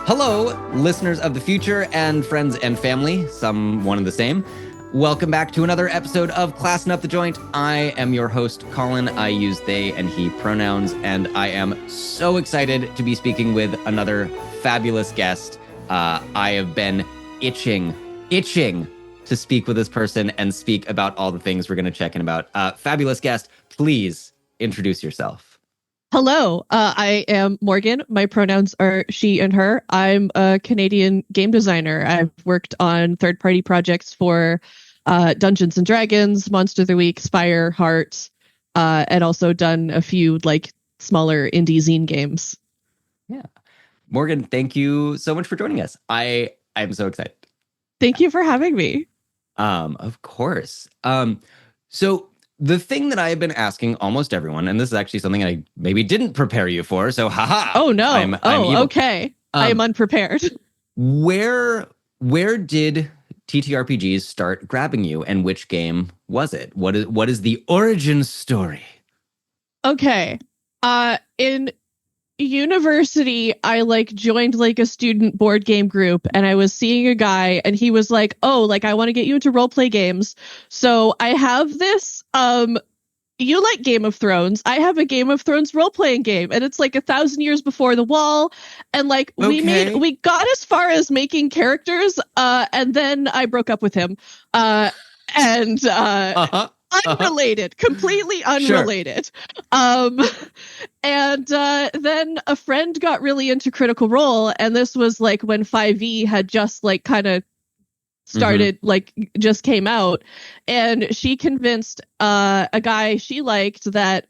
Hello, listeners of the future and friends and family, some one and the same. Welcome back to another episode of Classing Up the Joint. I am your host, Colin. I use they and he pronouns, and I am so excited to be speaking with another fabulous guest. I have been itching to speak with this person and speak about all the things we're going to check in about. Fabulous guest, please introduce yourself. Hello, I am Morgan. My pronouns are she and her. I'm a Canadian game designer. I've worked on third-party projects for Dungeons and Dragons, Monster of the Week, Spire, Heart, and also done a few like smaller indie zine games. Yeah. Morgan, thank you so much for joining us. I'm so excited. Thank you for having me. Of course. So the thing that I have been asking almost everyone, and this is actually something I maybe didn't prepare you for, so haha. Oh no. I'm evil. Okay. I am unprepared. Where did TTRPGs start grabbing you, and which game was it? What is the origin story? Okay. In university, I joined a student board game group, and I was seeing a guy, and he was like, "Oh, I want to get you into role play games. So I have this you like Game of Thrones. I have a Game of Thrones role-playing game, and it's 1,000 years before the wall." And we got as far as making characters, and then I broke up with him. Unrelated, completely unrelated. Sure. And then a friend got really into Critical Role, and this was when 5e had just kind of started, just came out, and she convinced a guy she liked that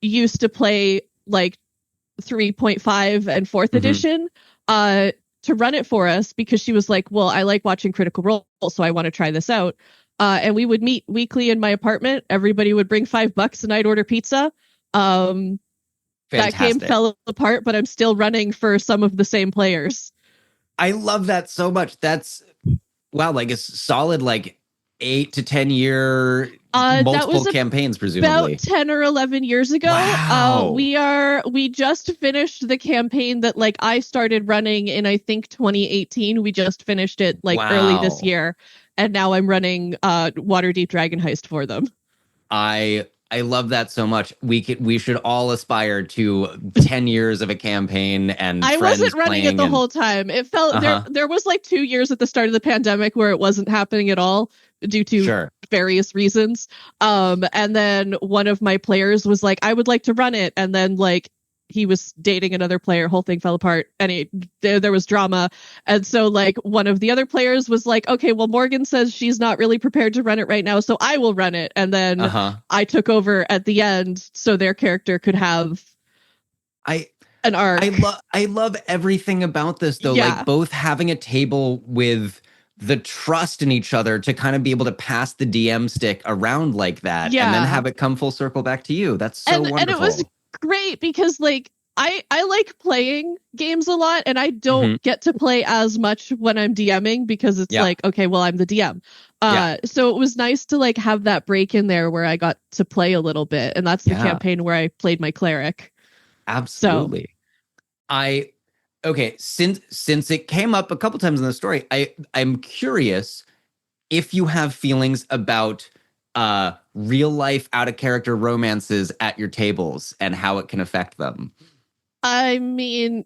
used to play 3.5 and 4th edition to run it for us, because she was like, well, I like watching Critical Role, so I want to try this out. And we would meet weekly in my apartment. Everybody would bring $5 and I'd order pizza. That game fell apart, but I'm still running for some of the same players. I love that so much. That's a solid 8 to 10 year multiple campaigns, presumably. About 10 or 11 years ago. Wow. We just finished the campaign that I started running in, I think, 2018. We just finished it early this year. And now I'm running Waterdeep Dragon Heist for them. I love that so much. We should all aspire to 10 years of a campaign, and I wasn't running it the whole time. It felt there was 2 years at the start of the pandemic where it wasn't happening at all due to various reasons. And then one of my players was like, I would like to run it. And then he was dating another player, whole thing fell apart, and there was drama. And so one of the other players was like, okay, well, Morgan says she's not really prepared to run it right now, so I will run it. And then I took over at the end so their character could have an arc. I love everything about this, though. Yeah. Both having a table with the trust in each other to kind of be able to pass the DM stick around like that, and then have it come full circle back to you. That's so wonderful. And it was great because I like playing games a lot, and I don't get to play as much when I'm DMing, because it's okay, well, I'm the DM. So it was nice to have that break in there where I got to play a little bit, and that's the campaign where I played my cleric. Absolutely. Since it came up a couple times in the story, I'm curious if you have feelings about real life out of character romances at your tables and how it can affect them. I mean,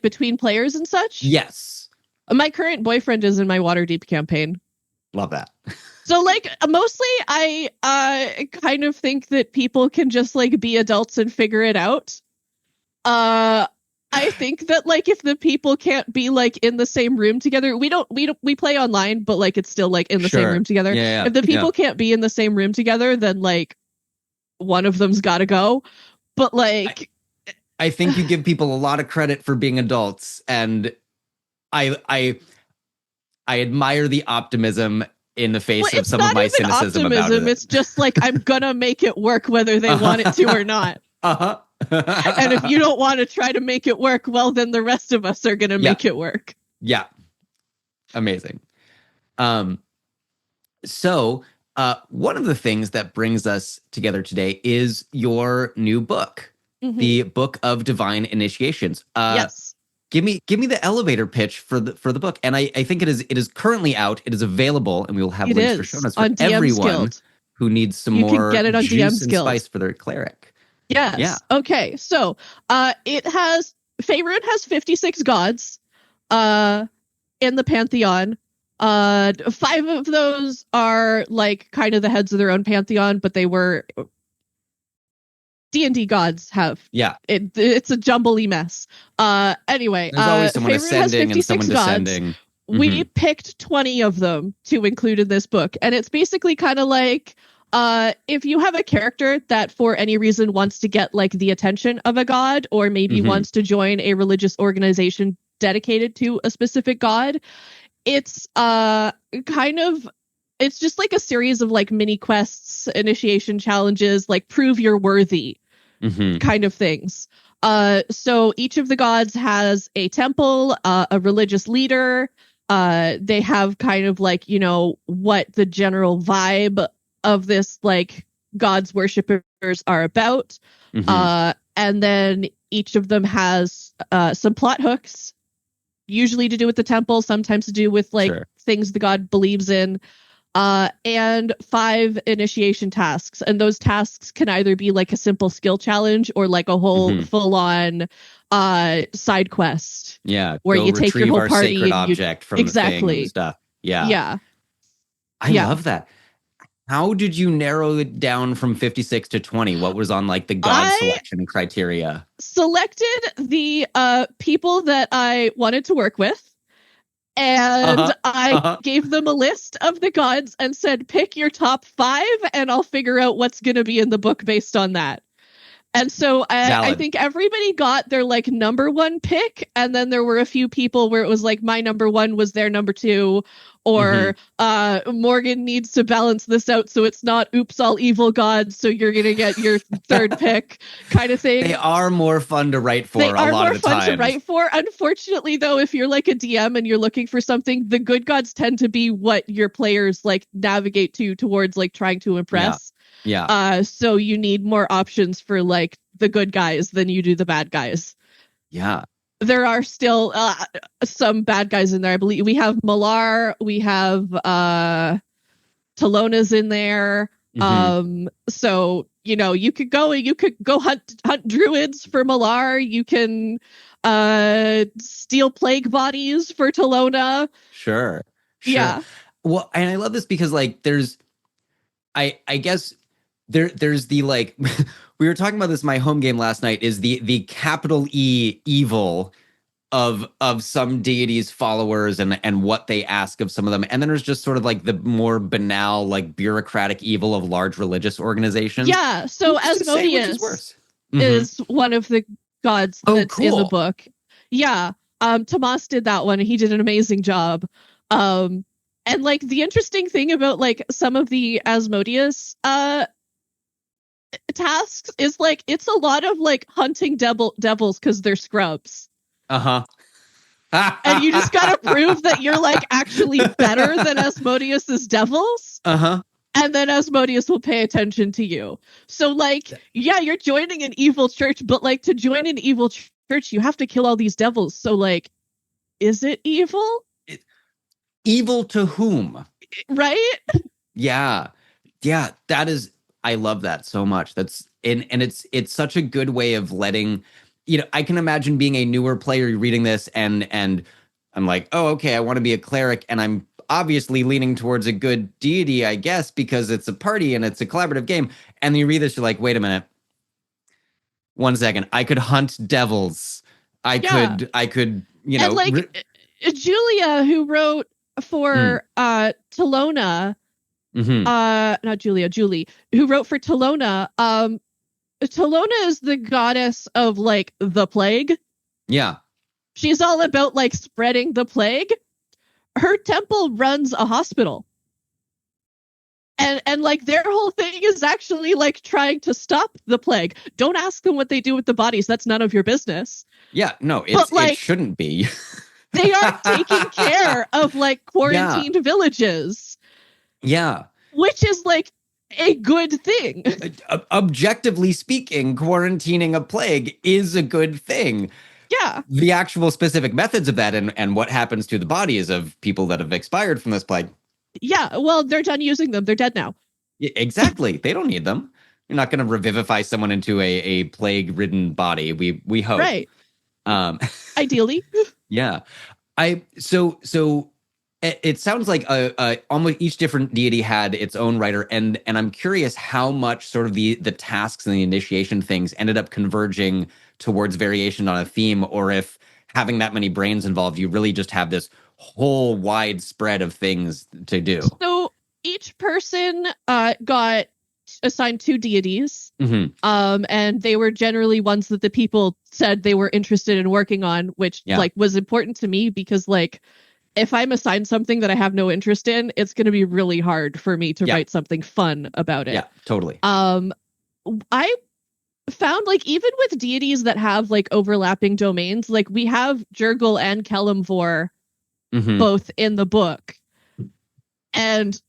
between players and such? Yes. My current boyfriend is in my Waterdeep campaign. Love that. So mostly I kind of think that people can just be adults and figure it out. I think that if the people can't be in the same room together, we play online, but it's still in the same room together. Yeah. If the people can't be in the same room together, then one of them's got to go. But I think you give people a lot of credit for being adults, and I admire the optimism in the face of some of my cynicism about it. It's just I'm gonna make it work whether they want it to or not. And if you don't want to try to make it work, well, then the rest of us are gonna make it work. Yeah. Amazing. So one of the things that brings us together today is your new book, the Book of Divine Initiations. Yes. Give me the elevator pitch for the book. And I think it is currently out. It is available, and we will have links for show notes for everyone who needs some more can get it on juice DM's and spice for their cleric. Yes. Yeah. Okay. So Faerun has 56 gods in the pantheon. 5 of those are like kind of the heads of their own pantheon, but they were D&D gods have. Yeah. It's a jumbly mess. Anyway, there's always someone ascending and someone descending. Mm-hmm. We picked 20 of them to include in this book, and it's basically kind of like if you have a character that for any reason wants to get like the attention of a god, or maybe wants to join a religious organization dedicated to a specific god, it's it's just like a series of like mini quests, initiation challenges, like prove you're worthy kind of things. So each of the gods has a temple, a religious leader. They have kind of like, you know, what the general vibe of this like gods worshippers are about. And then each of them has some plot hooks, usually to do with the temple, sometimes to do with like things the god believes in. And 5 initiation tasks. And those tasks can either be like a simple skill challenge or like a whole full-on side quest. Yeah. Where you take your whole party sacred object from the thing and stuff. Yeah. Yeah. I love that. How did you narrow it down from 56 to 20? What was on like the god selection criteria? Selected the people that I wanted to work with. And I gave them a list of the gods and said, pick your top 5 and I'll figure out what's going to be in the book based on that. And so I think everybody got their like number 1 pick. And then there were a few people where it was like my number 1 was their number 2. Or Morgan needs to balance this out so it's not oops all evil gods, so you're gonna get your 3rd pick kind of thing. They are more fun to write for a lot of the time. They are more fun to write for. Unfortunately, though, if you're like a DM and you're looking for something, the good gods tend to be what your players like navigate towards like trying to impress. Yeah. So you need more options for like the good guys than you do the bad guys. Yeah. There are still some bad guys in there. I believe we have Malar, we have Talona's in there. So, you know, you could go hunt druids for Malar. You can steal plague bodies for Talona. Sure. Yeah. Well, and I love this because like I guess there's the like we were talking about this in my home game last night, is the capital E evil of some deities' followers and what they ask of some of them. And then there's just sort of like the more banal, like bureaucratic evil of large religious organizations. Yeah. So Asmodeus is one of the gods that's in the book. Yeah. Tomas did that one and he did an amazing job. And like the interesting thing about like some of the Asmodeus tasks is like it's a lot of like hunting devils because they're scrubs. And you just gotta prove that you're like actually better than Asmodeus's devils. And then Asmodeus will pay attention to you. So like, yeah, you're joining an evil church, but like to join an evil church, you have to kill all these devils. So like, is it evil? Evil to whom? Right? Yeah. That is. I love that so much. That's and it's such a good way of letting, you know, I can imagine being a newer player reading this and I'm like, oh, okay, I want to be a cleric and I'm obviously leaning towards a good deity, I guess, because it's a party and it's a collaborative game. And then you read this, you're like, wait a minute. 1 second. I could hunt devils. I could, you know. And like Julia, who wrote for Talona, not Julia, Julie, who wrote for Talona. Talona is the goddess of like the plague. Yeah. She's all about like spreading the plague. Her temple runs a hospital. And like their whole thing is actually like trying to stop the plague. Don't ask them what they do with the bodies. That's none of your business. Yeah, no, it shouldn't be. They are taking care of like quarantined villages. Yeah. Which is like a good thing. Objectively speaking, quarantining a plague is a good thing. Yeah. The actual specific methods of that and what happens to the bodies of people that have expired from this plague. Yeah, well, they're done using them. They're dead now. Yeah, exactly. They don't need them. You're not going to revivify someone into a plague-ridden body. We hope. Right. Ideally. Yeah. So it sounds like almost each different deity had its own writer, and I'm curious how much sort of the tasks and the initiation things ended up converging towards variation on a theme, or if having that many brains involved, you really just have this whole wide spread of things to do. So each person got assigned 2 deities, and they were generally ones that the people said they were interested in working on, which like was important to me because like if I'm assigned something that I have no interest in, it's going to be really hard for me to write something fun about it. Yeah, totally. I found like even with deities that have like overlapping domains, like we have Jurgle and Kelemvor both in the book. And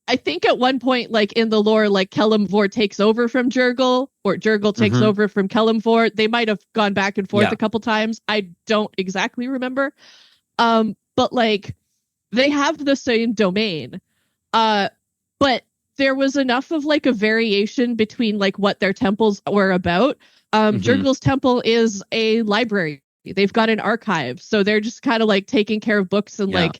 I think at one point, like in the lore, like Kelemvor takes over from Jurgle, or Jurgle takes over from Kelemvor. They might have gone back and forth a couple times. I don't exactly remember. But like they have the same domain. But there was enough of like a variation between like what their temples were about. Jurgle's temple is a library. They've got an archive. So they're just kind of like taking care of books and like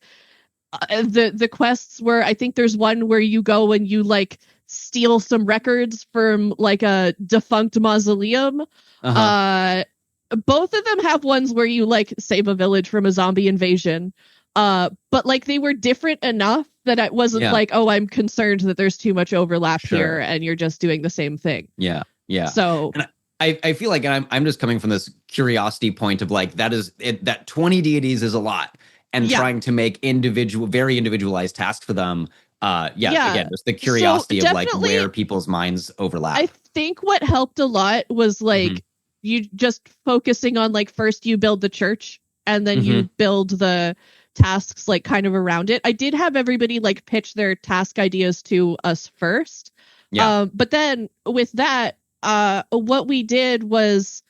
the quests where I think there's one where you go and you like steal some records from like a defunct mausoleum. Both of them have ones where you like save a village from a zombie invasion. But like they were different enough that it wasn't like, oh, I'm concerned that there's too much overlap here and you're just doing the same thing. Yeah. Yeah. So and I feel like, and I'm just coming from this curiosity point of like, that 20 deities is a lot, and trying to make very individualized tasks for them. Again, just the curiosity of like where people's minds overlap. I think what helped a lot was like you just focusing on like first you build the church and then you build the tasks like kind of around it. I did have everybody like pitch their task ideas to us first. But then with that, what we did was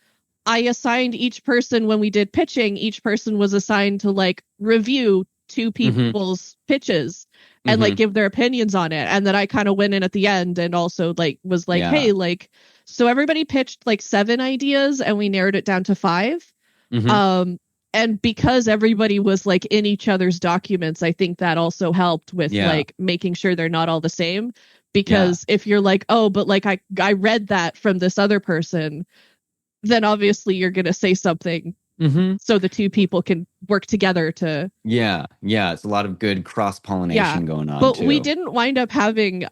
I assigned each person when we did pitching, each person was assigned to like review 2 people's pitches and like give their opinions on it. And then I kind of went in at the end and also like was like, hey, like, so everybody pitched like 7 ideas and we narrowed it down to 5. And because everybody was like in each other's documents, I think that also helped with like making sure they're not all the same. Because if you're like, oh, but like I read that from this other person, then obviously you're going to say something so the 2 people can work together to. Yeah. It's a lot of good cross-pollination going on. But we didn't wind up having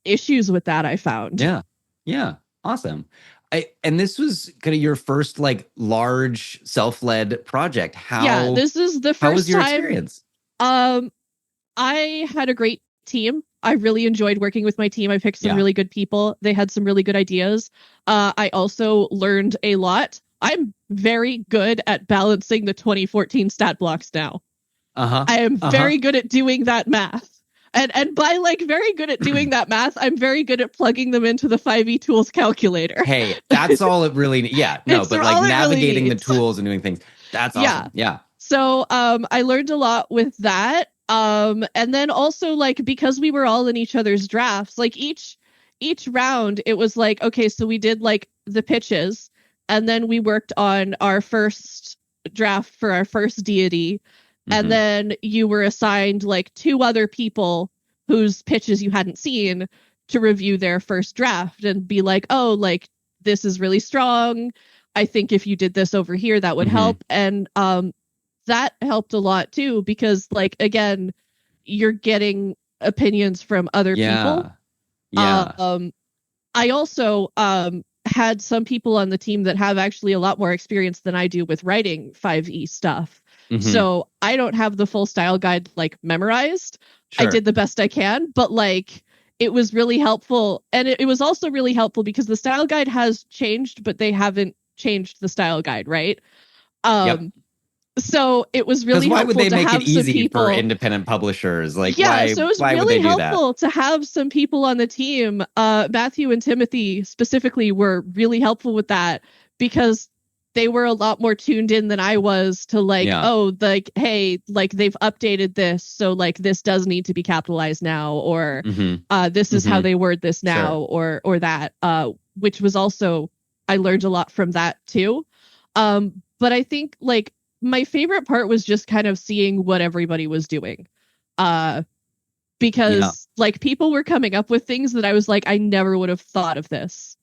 issues with that, I found. Yeah. Awesome. And this was kind of your first like large self-led project. This is the first time. How was your experience? I had a great team. I really enjoyed working with my team. I picked some really good people. They had some really good ideas. I also learned a lot. I'm very good at balancing the 2014 stat blocks now. I am very good at doing that math. And by like very good at doing that math, I'm very good at plugging them into the 5e tools calculator. Hey, that's all it really needs. Yeah, no, but like navigating the tools and doing things. That's awesome. Yeah. So I learned a lot with that. And then also like because we were all in each other's drafts, like each round it was like, okay, so we did like the pitches and then we worked on our first draft for our first deity. And then you were assigned like 2 other people whose pitches you hadn't seen to review their first draft and be like, oh, like this is really strong. I think if you did this over here, that would help. And that helped a lot too, because like, again, you're getting opinions from other people. I also had some people on the team that have actually a lot more experience than I do with writing 5e stuff. So I don't have the full style guide like memorized. I did the best I can, but like it was really helpful. And it was also really helpful because the style guide has changed, but they haven't changed the style guide, right? So it was really helpful. Why would they make it easy for independent publishers? Like, so it was really helpful to have some people on the team. Matthew and Timothy specifically were really helpful with that because they were a lot more tuned in than I was to like, oh, like, hey, like they've updated this. So like this does need to be capitalized now, or this is how they word this now, or that, which was also, I learned a lot from that too. But I think like my favorite part was just kind of seeing what everybody was doing. Because like people were coming up with things that I was like, I never would have thought of this.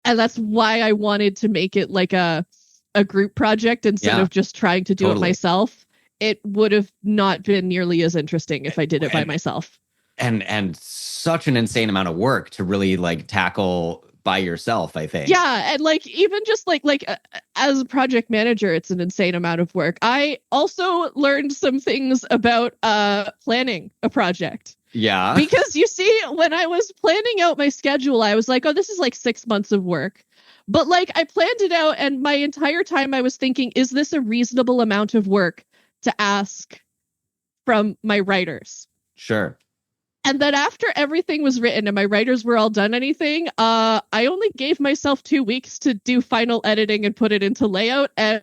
And that's why I wanted to make it like a group project instead of just trying to do it myself. It would have not been nearly as interesting if I did it by myself. And such an insane amount of work to really like tackle by yourself, I think. Yeah, and like even just like as a project manager, it's an insane amount of work. I also learned some things about planning a project. Yeah. Because you see, when I was planning out my schedule, I was like, oh, this is like 6 months of work. But like I planned it out, and my entire time I was thinking, is this a reasonable amount of work to ask from my writers? Sure. And then after everything was written and my writers were all done anything, I only gave myself 2 weeks to do final editing and put it into layout. And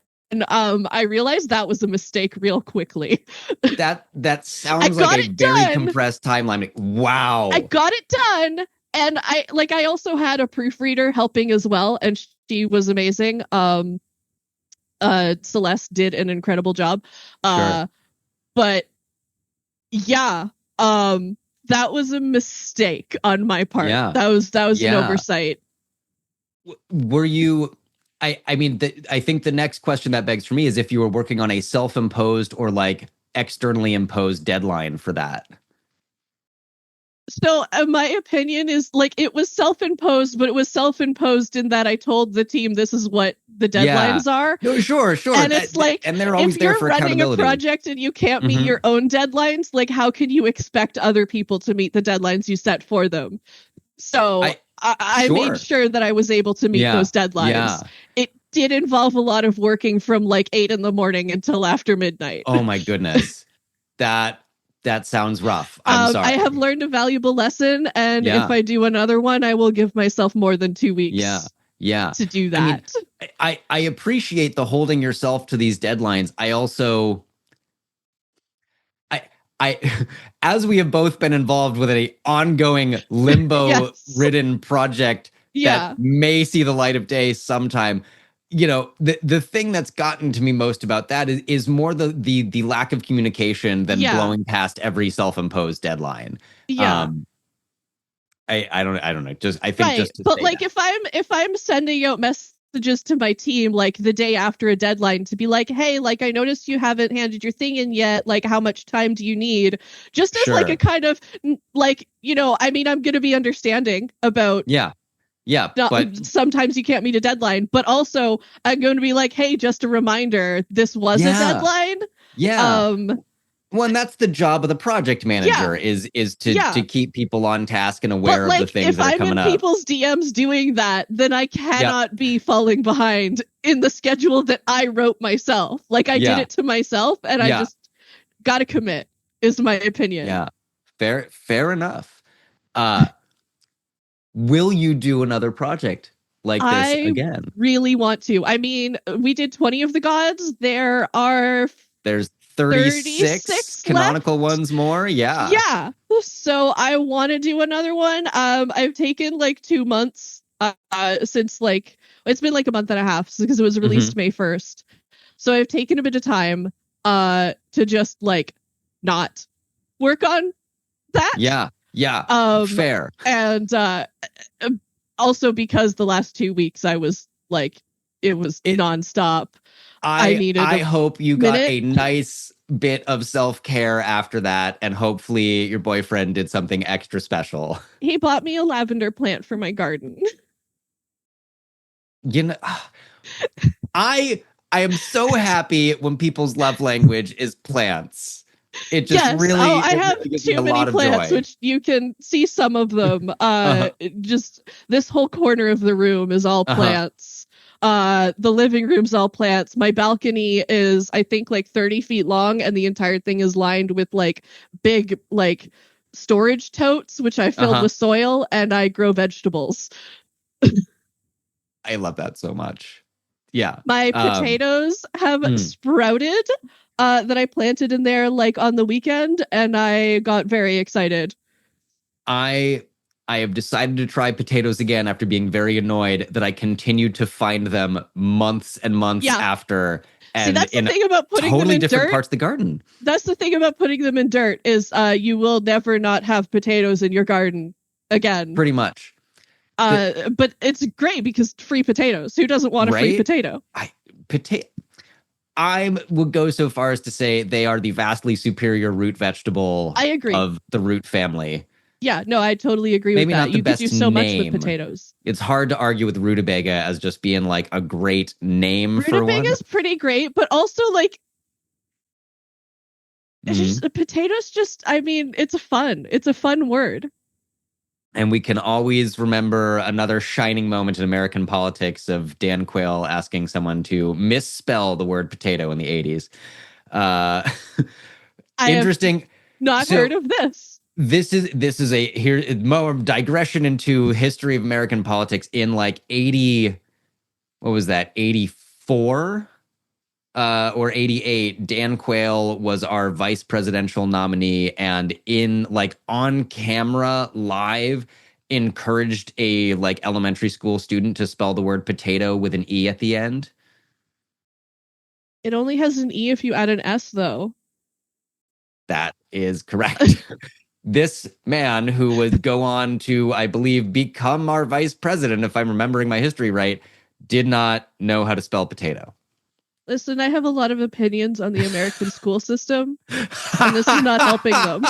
I realized that was a mistake real quickly. That sounds like a very compressed timeline. Like, wow. I got it done. And I also had a proofreader helping as well, and she was amazing. Celeste did an incredible job. Sure. But yeah, that was a mistake on my part. Yeah. That was an oversight. Were you? I mean, I think the next question that begs for me is if you were working on a self-imposed or like externally imposed deadline for that. So my opinion is like it was self-imposed, but it was self-imposed in that I told the team this is what the deadlines are. No, sure. And it's like, and they're always there for accountability. If you're running a project and you can't meet your own deadlines, like how can you expect other people to meet the deadlines you set for them? So I made sure that I was able to meet those deadlines. Yeah. It did involve a lot of working from like 8 a.m. until after midnight. Oh my goodness. That sounds rough. I'm sorry. I have learned a valuable lesson, and if I do another one, I will give myself more than 2 weeks. To do that. I appreciate the holding yourself to these deadlines. I also, as we have both been involved with an ongoing limbo-ridden project that may see the light of day sometime. You know, the thing that's gotten to me most about that is more the lack of communication than blowing past every self-imposed deadline. Yeah. I don't know. Just I think just to but like that. if I'm sending out messages to my team like the day after a deadline to be like, hey, like I noticed you haven't handed your thing in yet. Like how much time do you need? Just as like a kind of like, you know, I mean, I'm going to be understanding about but sometimes you can't meet a deadline, but also I'm going to be like, hey, just a reminder, this was a deadline. Well, and that's the job of the project manager is to keep people on task and aware of the things that are coming up. If I'm in people's DMs doing that, then I cannot be falling behind in the schedule that I wrote myself. Like I did it to myself, and I just got to commit, is my opinion. Yeah, fair enough. Will you do another project like this again? I really want to. I mean, we did 20 of the gods. There's 36 canonical left. Ones more. Yeah. So I want to do another one. I've taken like 2 months since like it's been like a month and a half because it was released May 1st. So I've taken a bit of time to just like not work on that. Yeah, fair. And also because the last 2 weeks I was like, it was nonstop. I hope you got a nice bit of self-care after that, and hopefully your boyfriend did something extra special. He bought me a lavender plant for my garden. You know, I am so happy when people's love language is plants. It just really. Oh, I have too many plants, which you can see some of them. Just this whole corner of the room is all plants. The living room's all plants. My balcony is, I think, like 30 feet long, and the entire thing is lined with like big like storage totes, which I filled with soil, and I grow vegetables. I love that so much. Yeah. My potatoes have sprouted that I planted in there like on the weekend, and I got very excited. I have decided to try potatoes again after being very annoyed that I continued to find them months and months after. And see, that's the thing about putting them in different dirt. Parts of the garden. That's the thing about putting them in dirt is you will never not have potatoes in your garden again. Pretty much. But it's great because free potatoes. Who doesn't want a free potato? I would go so far as to say they are the vastly superior root vegetable. I agree. Of the root family. Yeah, no, I totally agree with that. You could do so much with potatoes. It's hard to argue with rutabaga as just being like a great name for one. Rutabaga is pretty great, but also like it's just potatoes. Just I mean, it's a fun word. And we can always remember another shining moment in American politics of Dan Quayle asking someone to misspell the word potato in the 80s. Interesting. Have not heard of this. This is a more digression into history of American politics in like 80. What was that? 84 or 88. Dan Quayle was our vice presidential nominee, and in like on camera live encouraged a like elementary school student to spell the word potato with an E at the end. It only has an E if you add an S, though. That is correct. This man who would go on to, I believe, become our vice president, if I'm remembering my history right, did not know how to spell potato. Listen, I have a lot of opinions on the American school system, and this is not helping them.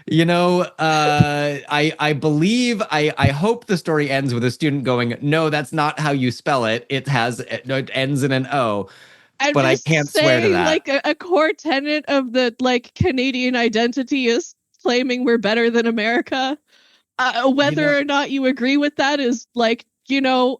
You know, I believe, I hope the story ends with a student going, no, that's not how you spell it. It ends in an O. But I can't swear to that. Like a core tenet of the like Canadian identity is claiming we're better than America. Whether or not you agree with that is like,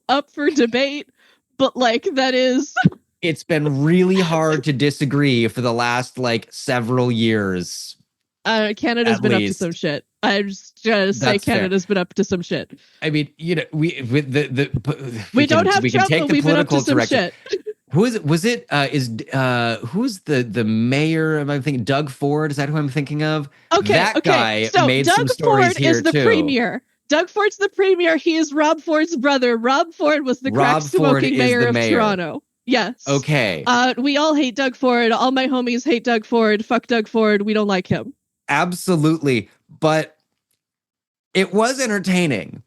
up for debate. But like that is. It's been really hard to disagree for the last like several years. Canada's been up to some shit. I'm just gonna say Canada's been up to some shit. I mean, we don't have Trump, but we've been up to some shit. Who is it? Was it who's the mayor? Am I thinking Doug Ford? Is that who I'm thinking of? Okay, that guy so made Doug some stories Ford here is the too. premier. Doug Ford's the premier. He is Rob Ford's brother. Rob Ford was the crack smoking mayor of Toronto. Yes. Okay. We all hate Doug Ford. All my homies hate Doug Ford. Fuck Doug Ford. We don't like him. Absolutely, but it was entertaining.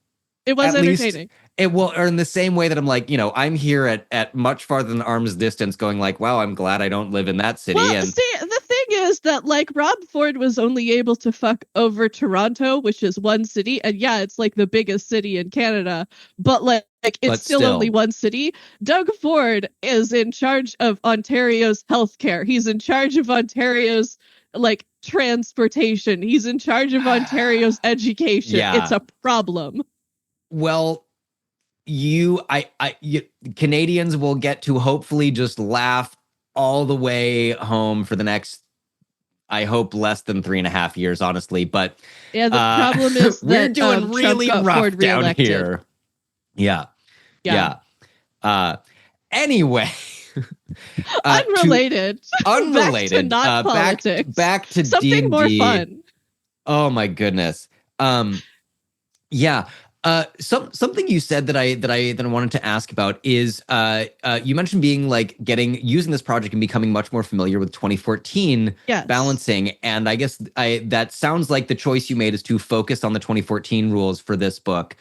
It was entertaining. It will, or in the same way that I'm like, I'm here at much farther than arm's distance going like, wow, I'm glad I don't live in that city. Well, see, the thing is that like Rob Ford was only able to fuck over Toronto, which is one city. And yeah, it's like the biggest city in Canada, but like it's still only one city. Doug Ford is in charge of Ontario's healthcare. He's in charge of Ontario's like transportation. He's in charge of Ontario's education. Yeah. It's a problem. Well, Canadians will get to hopefully just laugh all the way home for the next, I hope, less than 3.5 years, honestly. But yeah, the problem is we're that doing really rough Ford down reelected. here. Yeah. Anyway. Unrelated. Back to not politics. Back to something D&D. More fun. Oh my goodness. Yeah. Something you said that I wanted to ask about is you mentioned being like using this project and becoming much more familiar with 2014 balancing, and I guess that sounds like the choice you made is to focus on the 2014 rules for this book.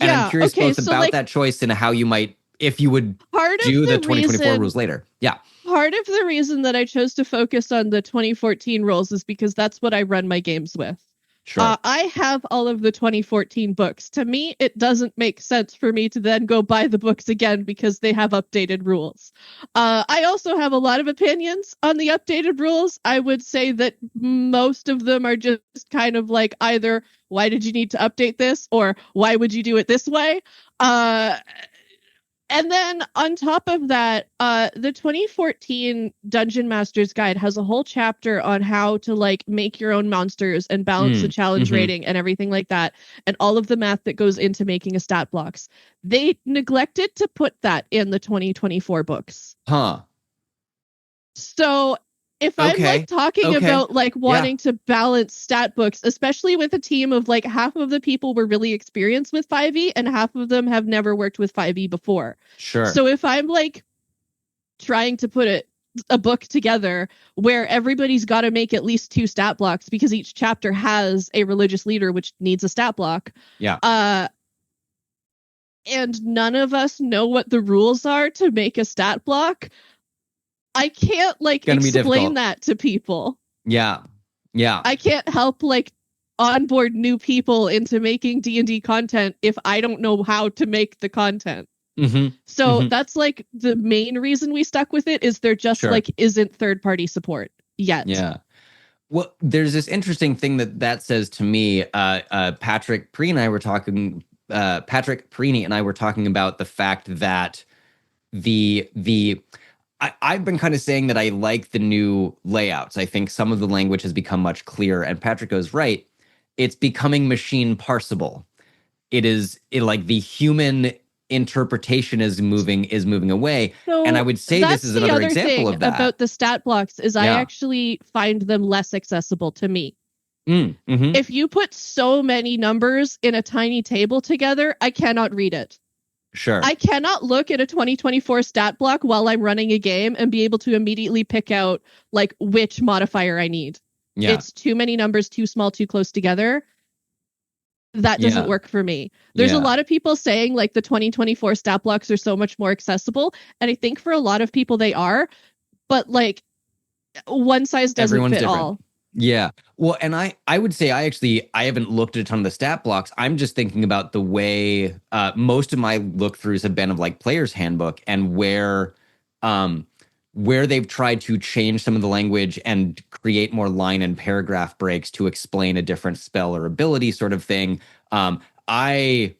And I'm curious both about that choice and how you might, if you would do the 2024 rules later. Yeah. Part of the reason that I chose to focus on the 2014 rules is because that's what I run my games with. Sure. I have all of the 2014 books. To me, it doesn't make sense for me to then go buy the books again because they have updated rules. I also have a lot of opinions on the updated rules. I would say that most of them are just kind of like either, why did you need to update this? Or why would you do it this way? And then on top of that, the 2014 Dungeon Master's Guide has a whole chapter on how to like make your own monsters and balance the challenge rating and everything like that, and all of the math that goes into making a stat blocks. They neglected to put that in the 2024 books. Huh. So if I'm like talking about like wanting to balance stat books, especially with a team of like half of the people were really experienced with 5e and half of them have never worked with 5e before. Sure. So if I'm like trying to put a book together where everybody's got to make at least 2 stat blocks because each chapter has a religious leader which needs a stat block. Yeah. And none of us know what the rules are to make a stat block. I can't like explain that to people. Yeah. I can't help like onboard new people into making D&D content if I don't know how to make the content. So that's like the main reason we stuck with it, is there just like isn't third-party support yet. Yeah. Well, there's this interesting thing that says to me. Patrick Preeny and I were talking. Patrick Preeny and I were talking about the fact that I've been kind of saying that I like the new layouts. I think some of the language has become much clearer. And Patrick goes, right, it's becoming machine parsable. Like the human interpretation is moving away. So and I would say this is another example of that. About the stat blocks is I actually find them less accessible to me. If you put so many numbers in a tiny table together, I cannot read it. Sure. I cannot look at a 2024 stat block while I'm running a game and be able to immediately pick out like which modifier I need. Yeah. It's too many numbers, too small, too close together. That doesn't work for me. There's a lot of people saying like the 2024 stat blocks are so much more accessible. And I think for a lot of people they are, but like one size doesn't fit all. Yeah. Well, and I would say I haven't looked at a ton of the stat blocks. I'm just thinking about the way most of my look-throughs have been of like Player's Handbook, and where they've tried to change some of the language and create more line and paragraph breaks to explain a different spell or ability sort of thing. I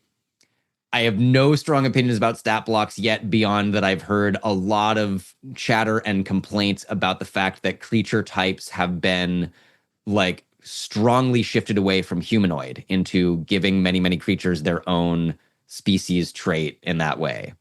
have no strong opinions about stat blocks yet, beyond that I've heard a lot of chatter and complaints about the fact that creature types have been like strongly shifted away from humanoid into giving many, many creatures their own species trait in that way.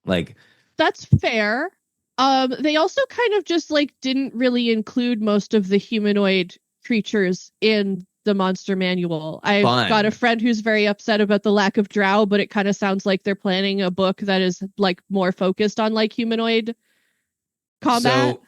Like, that's fair. They also kind of just like didn't really include most of the humanoid creatures in the monster manual. I've got a friend who's very upset about the lack of drow, but it kind of sounds like they're planning a book that is like more focused on like humanoid combat. So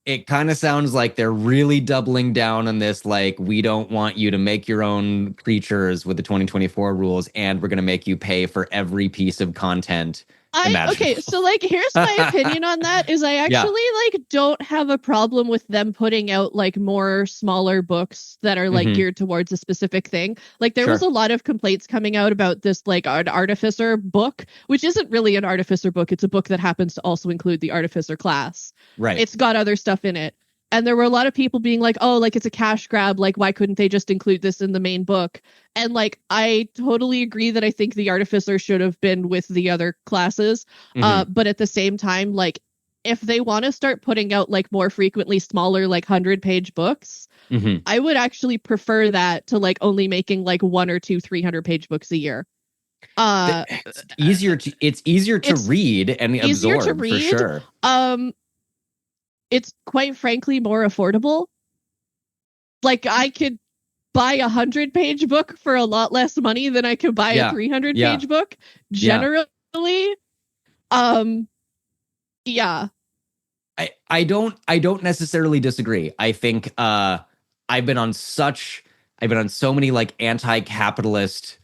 it kind of sounds like they're really doubling down on this, like, we don't want you to make your own creatures with the 2024 rules, and we're going to make you pay for every piece of content. Okay, so like here's my opinion on that is I actually like don't have a problem with them putting out like more smaller books that are like geared towards a specific thing. Like there was a lot of complaints coming out about this like an artificer book, which isn't really an artificer book. It's a book that happens to also include the artificer class. Right. It's got other stuff in it. And there were a lot of people being like, oh, like it's a cash grab. Like, why couldn't they just include this in the main book? And like, I totally agree that I think the Artificer should have been with the other classes. But at the same time, like, if they want to start putting out like more frequently smaller, like 100-page books, I would actually prefer that to like only making like 1 or 2 300-page books a year. It's easier to read and absorb, for sure. It's quite frankly more affordable. Like I could buy a 100-page book for a lot less money than I could buy a 300-page book. Generally, I don't necessarily disagree. I think I've been on so many like anti-capitalist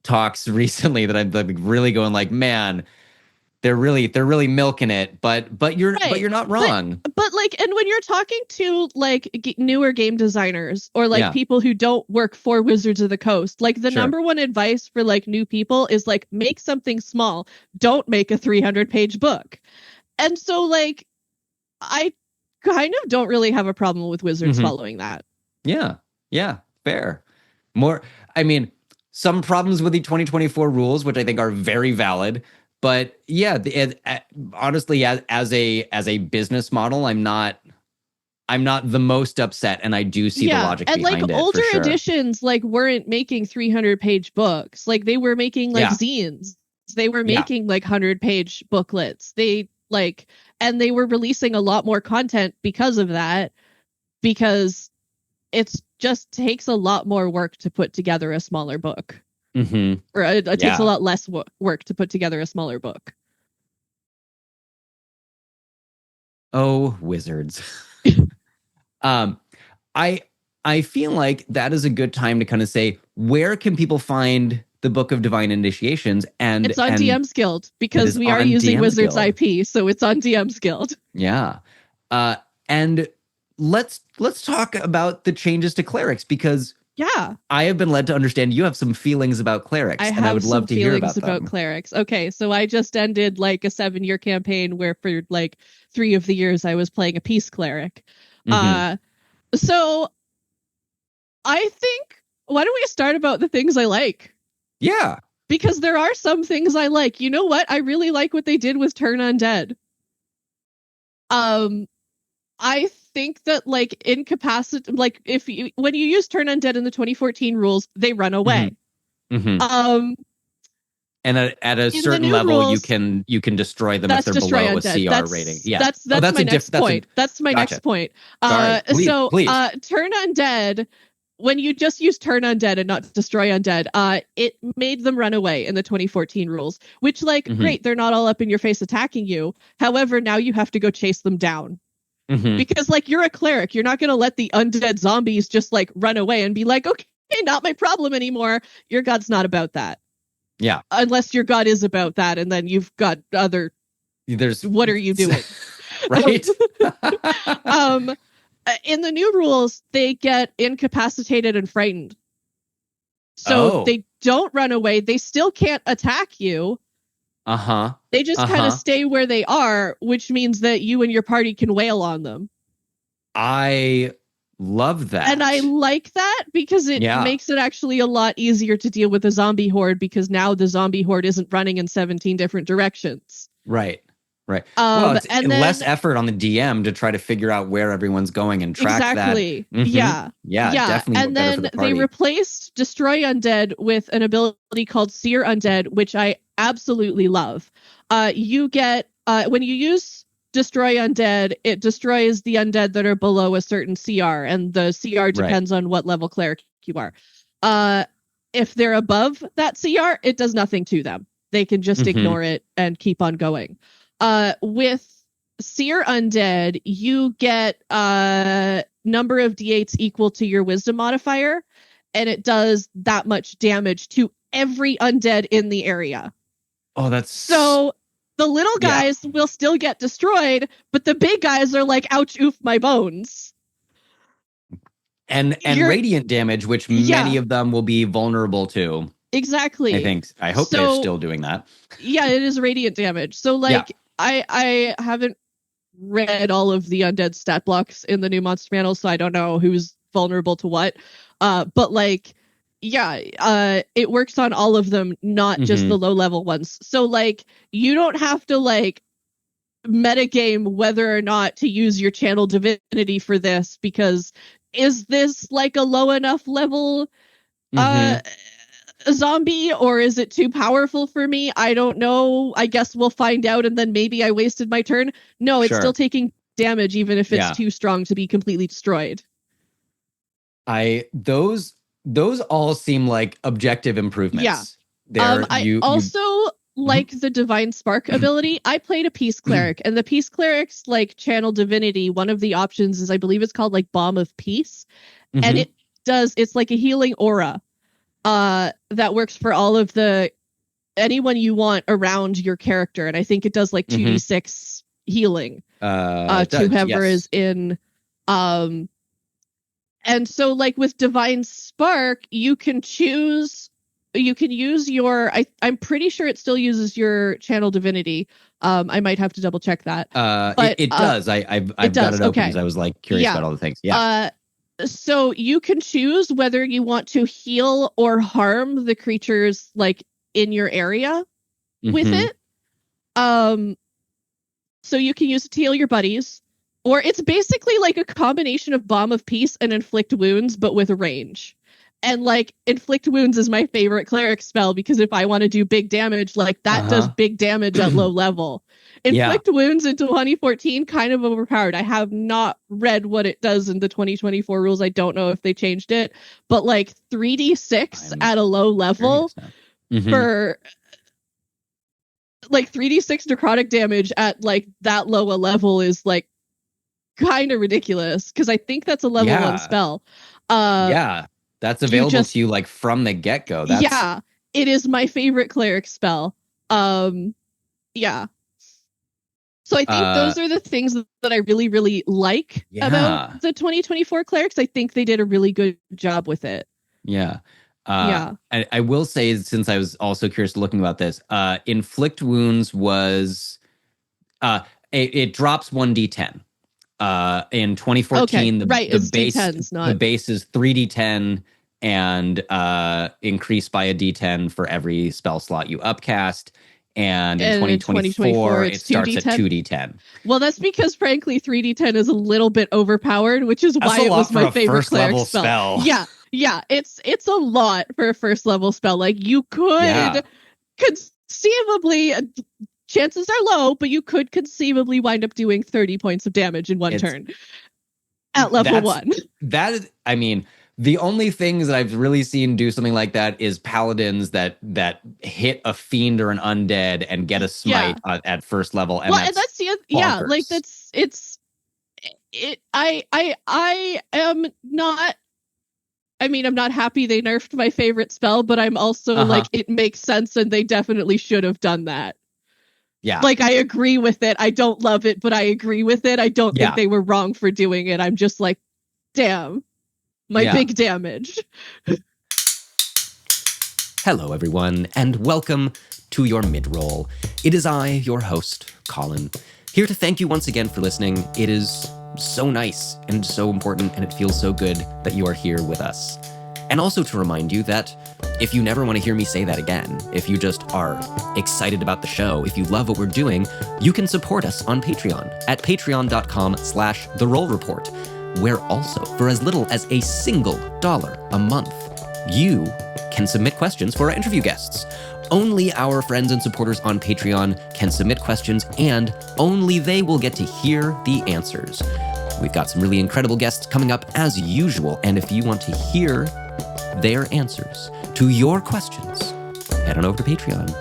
talks recently that I'm like really going like, man, they're really milking it, but you're not wrong. But like, and when you're talking to like newer game designers or like people who don't work for Wizards of the Coast, like the number one advice for like new people is like make something small. Don't make a 300-page book. And so like, I kind of don't really have a problem with Wizards following that. Yeah, fair. Some problems with the 2024 rules, which I think are very valid. But yeah, honestly, as a business model, I'm not the most upset, and I do see the logic behind it. Older for sure. editions weren't making 300-page books. They were making zines. They were making 100-page booklets. And they were releasing a lot more content because of that, because it just takes a lot more work to put together a smaller book. Mm-hmm. Or it takes a lot less work to put together a smaller book. Oh, wizards. I feel like that is a good time to kind of say, where can people find the Book of Divine Initiations? And it's on DM's Guild, because we are using DM's Wizards Guild. IP, so it's on DM's Guild. Yeah. And let's talk about the changes to Clerics, because I have been led to understand you have some feelings about Clerics, and I would love to hear about them. Clerics. Okay, so I just ended a 7-year campaign where for 3 of the years I was playing a peace cleric. Mm-hmm. So I think, why don't we start about the things I like? Yeah. Because there are some things I like. You know what? I really like what they did with Turn Undead. I think that when you use Turn Undead in the 2014 rules, they run away. Mm-hmm. And at a certain level, rules, you can destroy them if they're below undead. A CR rating. Yeah, that's my next point. That's my next point. Sorry. Please. Turn Undead, when you just use Turn Undead and not Destroy Undead, it made them run away in the 2014 rules, which great, they're not all up in your face attacking you. However, now you have to go chase them down. Mm-hmm. Because you're a cleric, you're not going to let the undead zombies just run away and be like, okay, not my problem anymore. Your god's not about that. Yeah. Unless your god is about that, and then you've got other. What are you doing? Right. In the new rules, they get incapacitated and frightened. So they don't run away. They still can't attack you. They just kind of stay where they are, which means that you and your party can wail on them. I love that. And I like that because it makes it actually a lot easier to deal with the zombie horde, because now the zombie horde isn't running in 17 different directions. Right. Well, it's less effort on the DM to try to figure out where everyone's going and track that. Mm-hmm. Yeah, definitely. And then they replaced Destroy Undead with an ability called Seer Undead, which I absolutely love. You get when you use Destroy Undead, it destroys the undead that are below a certain CR, and the CR depends on what level cleric you are. If they're above that CR, it does nothing to them. They can just ignore it and keep on going. With Seer Undead, you get number of D8s equal to your Wisdom modifier, and it does that much damage to every undead in the area. Oh, that's so. The little guys will still get destroyed, but the big guys are like, ouch, oof, my bones. And radiant damage, which many of them will be vulnerable to. Exactly. I hope they're still doing that. Yeah, it is radiant damage. So I haven't read all of the undead stat blocks in the new monster manual, so I don't know who's vulnerable to what. But it works on all of them, not just the low level ones. So you don't have to metagame whether or not to use your channel divinity for this, because is this a low enough level zombie, or is it too powerful for me? I don't know. I guess we'll find out, and then maybe I wasted my turn. No, it's still taking damage even if it's too strong to be completely destroyed. Those all seem like objective improvements. Yeah. I also like the Divine Spark ability. I played a Peace Cleric, and the Peace Cleric's channel divinity, one of the options is, I believe it's called Balm of Peace. And it's like a healing aura that works for all of anyone you want around your character. And I think it does 2d6 healing to whoever is in and so with Divine Spark, you can use your, I'm pretty sure it still uses your channel divinity. I might have to double check that. But it does. I've got it open because I was curious about all the things. Yeah. So you can choose whether you want to heal or harm the creatures in your area with it. So you can use it to heal your buddies, or it's basically like a combination of Balm of Peace and Inflict Wounds, but with range. And like Inflict Wounds is my favorite cleric spell because if I want to do big damage, like that does big damage at low level. Inflict Wounds in 2014 kind of overpowered. I have not read what it does in the 2024 rules. I don't know if they changed it, but like 3d6 at a low level for like 3d6 necrotic damage at like that low a level is like kind of ridiculous because I think that's a level 1 spell. That's available to you like from the get-go. Yeah, it is my favorite cleric spell. Yeah. So I think those are the things that I really, really like about the 2024 clerics. I think they did a really good job with it. Yeah. I will say, since I was also curious looking about this, Inflict Wounds was it drops 1d10. In 2014, the base is 3d10 and increased by a d10 for every spell slot you upcast. And in 2024 it starts 2d10? At 2d10. Well, that's because, frankly, 3d10 is a little bit overpowered, which is why it was my favorite cleric spell. Yeah, it's a lot for a first level spell. Like, you could conceivably, chances are low, but you could conceivably wind up doing 30 points of damage in one turn at level 1. That is, I mean, the only things that I've really seen do something like that is paladins that hit a fiend or an undead and get a smite at first level. And that's bonkers. Like I am not. I mean, I'm not happy they nerfed my favorite spell, but I'm also like, it makes sense, and they definitely should have done that. Yeah. Like, I agree with it. I don't love it, but I agree with it. I don't think they were wrong for doing it. I'm just like, damn, my big damage. Hello, everyone, and welcome to your mid-roll. It is I, your host, Colin, here to thank you once again for listening. It is so nice and so important, and it feels so good that you are here with us. And also to remind you that if you never want to hear me say that again, if you just are excited about the show, if you love what we're doing, you can support us on Patreon at patreon.com/therollreport, where also, for as little as a single $1 a month, you can submit questions for our interview guests. Only our friends and supporters on Patreon can submit questions, and only they will get to hear the answers. We've got some really incredible guests coming up as usual, and if you want to hear their answers to your questions, head on over to Patreon.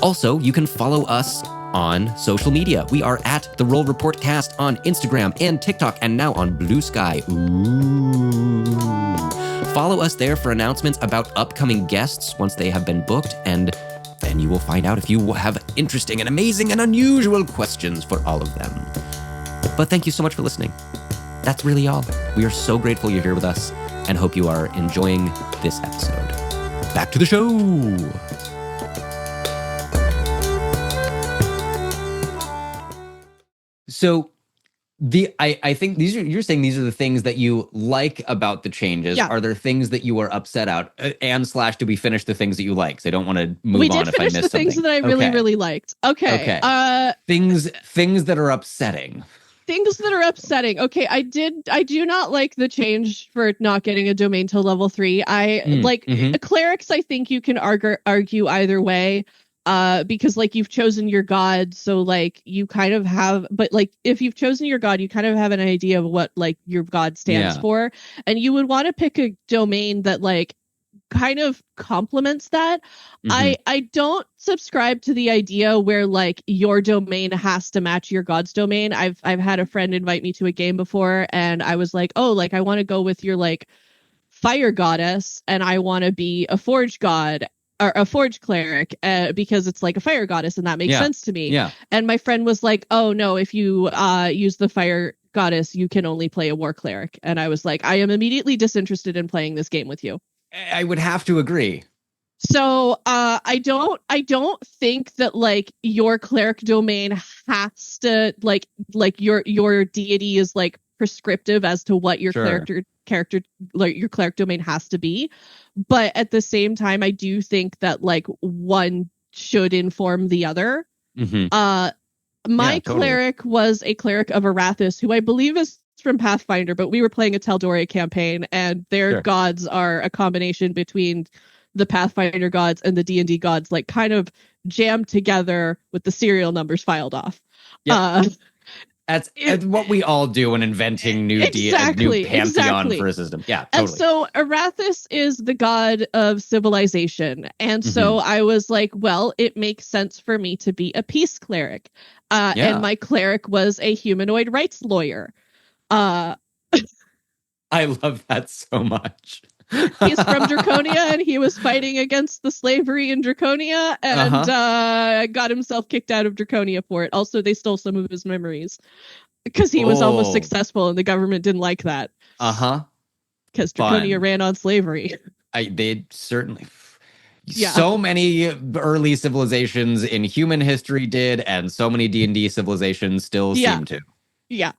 Also, you can follow us on social media. We are at The Roll Report Cast on Instagram and TikTok, and now on Blue Sky. Ooh. Follow us there for announcements about upcoming guests once they have been booked, and then you will find out if you have interesting and amazing and unusual questions for all of them. But thank you so much for listening. That's really all. We are so grateful you're here with us and hope you are enjoying this episode. Back to the show. So I think you're saying these are the things that you like about the changes. Yeah. Are there things that you are upset out? And / do we finish the things that you like? So I don't want to move on if I miss something. We did finish the things that I really, really liked. Okay. Things that are upsetting. Things that are upsetting. Okay, I do not like the change for not getting a domain till level 3. Clerics, I think you can argue either way. Because like you've chosen your god, so like you kind of have, but like if you've chosen your god, you kind of have an idea of what like your god stands for, and you would want to pick a domain that like kind of complements that. I don't subscribe to the idea where like your domain has to match your god's domain. I've had a friend invite me to a game before, and I was like, oh, like I want to go with your like fire goddess, and I want to be a forge god or a forge cleric because it's like a fire goddess, and that makes sense to me. Yeah. And my friend was like, oh no, if you use the fire goddess, you can only play a war cleric. And I was like, I am immediately disinterested in playing this game with you. I would have to agree. So I don't think that like your cleric domain has to like your deity is like prescriptive as to what your character like your cleric domain has to be. But at the same time, I do think that like one should inform the other. Mm-hmm. My cleric was a cleric of Arathis, who I believe is from Pathfinder, but we were playing a Tal'Dorei campaign, and their gods are a combination between the Pathfinder gods and the D&D gods, like kind of jammed together with the serial numbers filed off. Yeah. That's what we all do when inventing new pantheon for a system. Yeah, totally. And so Arathis is the god of civilization. And so I was like, well, it makes sense for me to be a peace cleric. And my cleric was a humanoid rights lawyer. I love that so much. He's from Draconia, and he was fighting against the slavery in Draconia, and got himself kicked out of Draconia for it. Also, they stole some of his memories because he was almost successful, and the government didn't like that. Because Draconia ran on slavery. They certainly... So many early civilizations in human history did, and so many D&D civilizations still seem to. Yeah.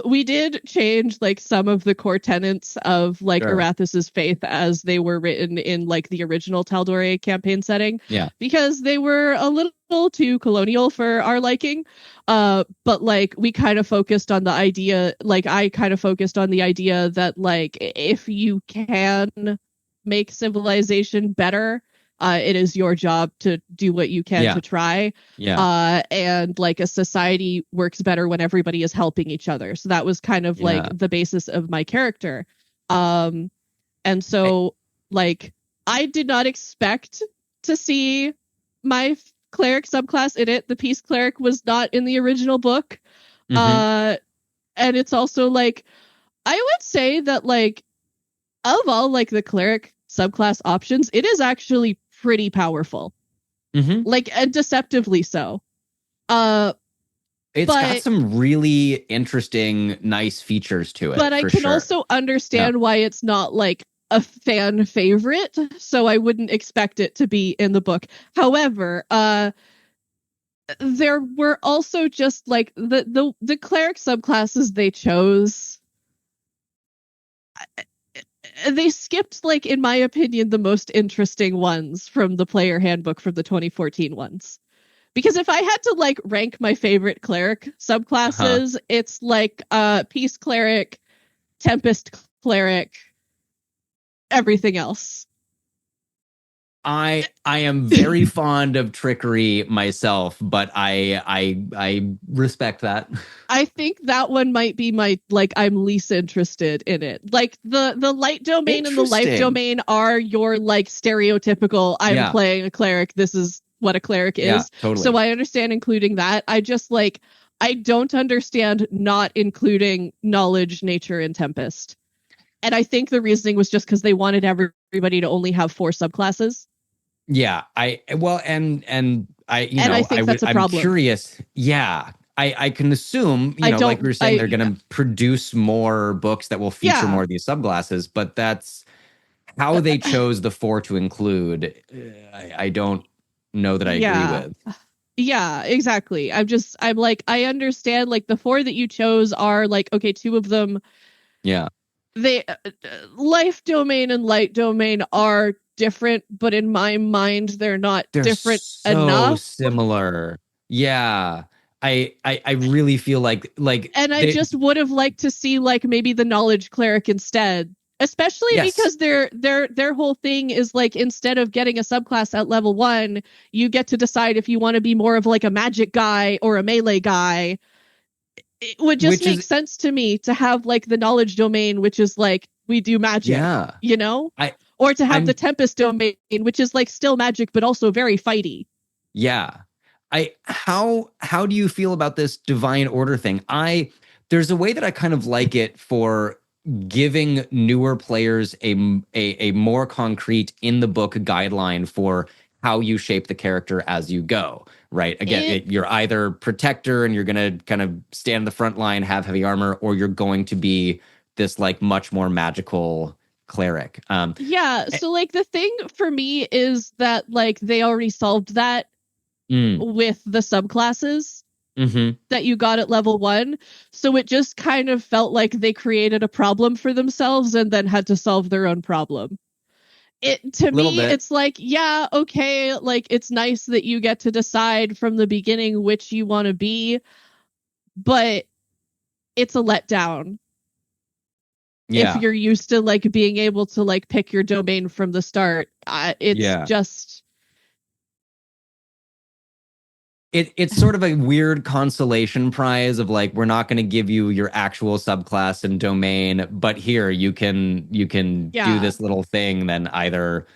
We did change like some of the core tenets of like Arathis's faith as they were written in like the original Tal'Dorei campaign setting. Yeah. Because they were a little too colonial for our liking. But like we kind of focused on the idea, like I kind of focused on the idea that like if you can make civilization better, it is your job to do what you can to try. And like a society works better when everybody is helping each other. So that was kind of like the basis of my character. And so like I did not expect to see my cleric subclass in it. The peace cleric was not in the original book. And it's also like, I would say that like of all like the cleric subclass options, it is actually pretty powerful. Like, and deceptively so. It's got some really interesting, nice features to it. But I can also understand why it's not like a fan favorite, so I wouldn't expect it to be in the book. However, there were also just like the cleric subclasses they chose. They skipped, like, in my opinion, the most interesting ones from the player handbook from the 2014 ones. Because if I had to, like, rank my favorite cleric subclasses, it's, like, Peace Cleric, Tempest Cleric, everything else. I am very fond of trickery myself, but I respect that. I think that one might be my, like, I'm least interested in it. Like the light domain and the life domain are your like stereotypical I'm playing a cleric, this is what a cleric is. Totally. So I understand including that. I just like I don't understand not including knowledge, nature, and tempest. And I think the reasoning was just because they wanted everybody to only have 4 subclasses. Yeah, I think that's a problem. I'm curious. Yeah, I can assume, like we were saying, they're going to produce more books that will feature more of these subclasses, but that's how they chose the 4 to include. I don't know that I agree with. Yeah, exactly. I'm like, I understand like the 4 that you chose are like, okay, 2 of them. Yeah. They life domain and light domain are different, but in my mind they're different enough. Similar. Yeah. I really feel like and I just would have liked to see like maybe the knowledge cleric instead, especially because their whole thing is like instead of getting a subclass at level 1, you get to decide if you want to be more of like a magic guy or a melee guy. It would just make sense to me to have like the knowledge domain, which is like we do magic, or to have the Tempest domain, which is like still magic, but also very fighty. Yeah. How do you feel about this divine order thing? There's a way that I kind of like it for giving newer players a more concrete in the book guideline for how you shape the character as you go, right? Again, you're either protector and you're going to kind of stand in the front line, have heavy armor, or you're going to be this like much more magical cleric. So like the thing for me is that like they already solved that with the subclasses that you got at level 1. So it just kind of felt like they created a problem for themselves and then had to solve their own problem. To me, it's like, yeah, okay, like it's nice that you get to decide from the beginning which you want to be, but it's a letdown. Yeah. If you're used to like being able to like pick your domain from the start, just it's sort of a weird consolation prize of like, we're not going to give you your actual subclass and domain, but here you can do this little thing, then either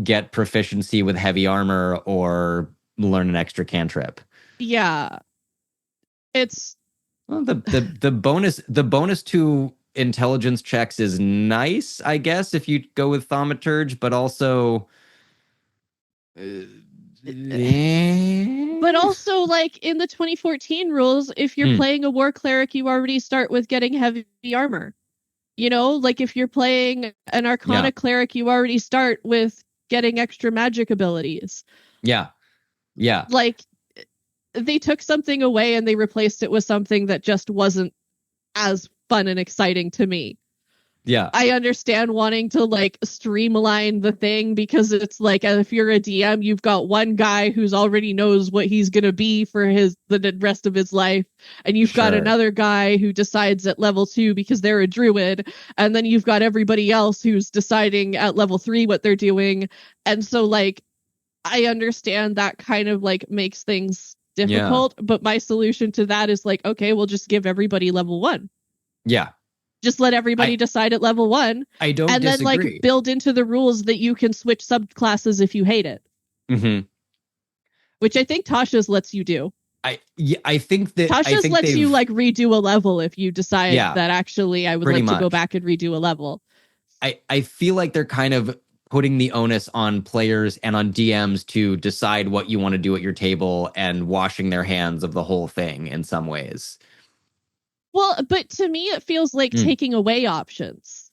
get proficiency with heavy armor or learn an extra cantrip. Yeah. It's the bonus to intelligence checks is nice, I guess, if you go with thaumaturge, but also but also, like, in the 2014 rules, if you're playing a war cleric, you already start with getting heavy armor. You know, like if you're playing an arcana cleric, you already start with getting extra magic abilities. Yeah. Like, they took something away and they replaced it with something that just wasn't as fun and exciting to me. Yeah. I understand wanting to like streamline the thing, because it's like, if you're a DM, you've got one guy who's already knows what he's going to be for the rest of his life. And you've got another guy who decides at level 2 because they're a druid. And then you've got everybody else who's deciding at level 3 what they're doing. And so like, I understand that kind of like makes things difficult, but my solution to that is like, okay, we'll just give everybody level 1. Yeah. Just let everybody decide at level 1. I don't and disagree. Then like build into the rules that you can switch subclasses if you hate it. Mm-hmm. Which I think Tasha's lets you do. I think that Tasha's lets you like redo a level if you decide that actually I would like to go back and redo a level. I feel like they're kind of putting the onus on players and on DMs to decide what you want to do at your table and washing their hands of the whole thing in some ways. Well, but to me, it feels like taking away options.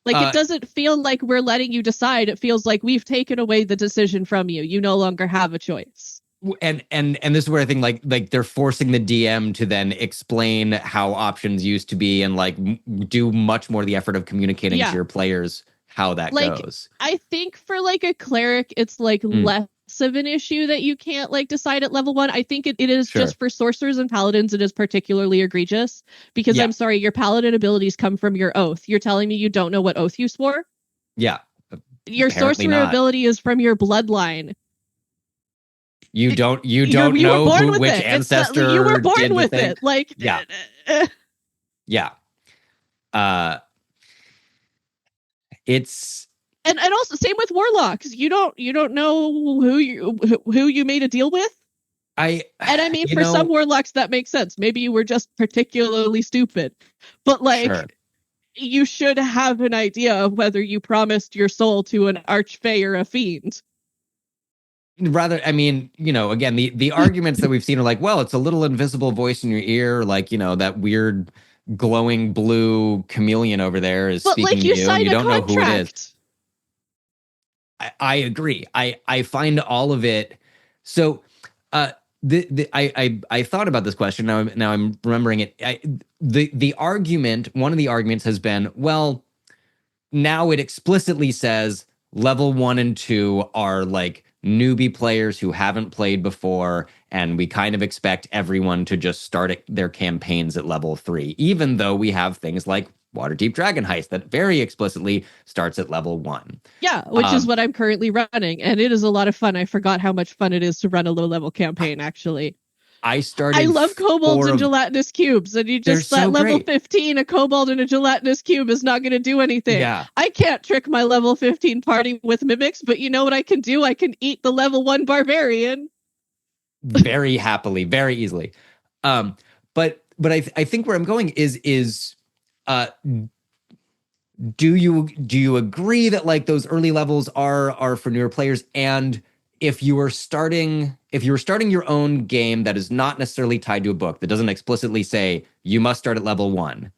Like, it doesn't feel like we're letting you decide. It feels like we've taken away the decision from you. You no longer have a choice. And this is where I think like they're forcing the DM to then explain how options used to be and like do much more the effort of communicating to your players how that goes. I think for like a cleric, it's like less of an issue that you can't like decide at level 1. I think it is just for sorcerers and paladins. It is particularly egregious because I'm sorry, your paladin abilities come from your oath. You're telling me you don't know what oath you swore? Yeah. Your sorcerer ability is from your bloodline. You don't know which ancestor you were born did with the thing. it. Like it's and also same with warlocks. You don't know who you made a deal with. I mean, for some warlocks that makes sense. Maybe you were just particularly stupid, but like you should have an idea of whether you promised your soul to an archfey or a fiend. Rather, I mean, again, the arguments that we've seen are like, well, it's a little invisible voice in your ear, like, that weird glowing blue chameleon over there is speaking to you, and you don't know who it is. I agree. I find all of it. So, I thought about this question. Now I'm remembering it. The argument, one of the arguments has been, well, now it explicitly says level 1 and 2 are like newbie players who haven't played before, and we kind of expect everyone to just start their campaigns at level 3, even though we have things like Waterdeep Dragon Heist that very explicitly starts at level 1. Yeah, which is what I'm currently running, and it is a lot of fun. I forgot how much fun it is to run a low-level campaign, actually. I love kobolds and gelatinous cubes, and you just at level 15, a kobold and a gelatinous cube is not going to do anything. Yeah. I can't trick my level 15 party with mimics, but you know what I can do? I can eat the level 1 barbarian. Very happily, very easily. But I think where I'm going is do you agree that like those early levels are for newer players? And if you were starting your own game that is not necessarily tied to a book, that doesn't explicitly say you must start at level 1,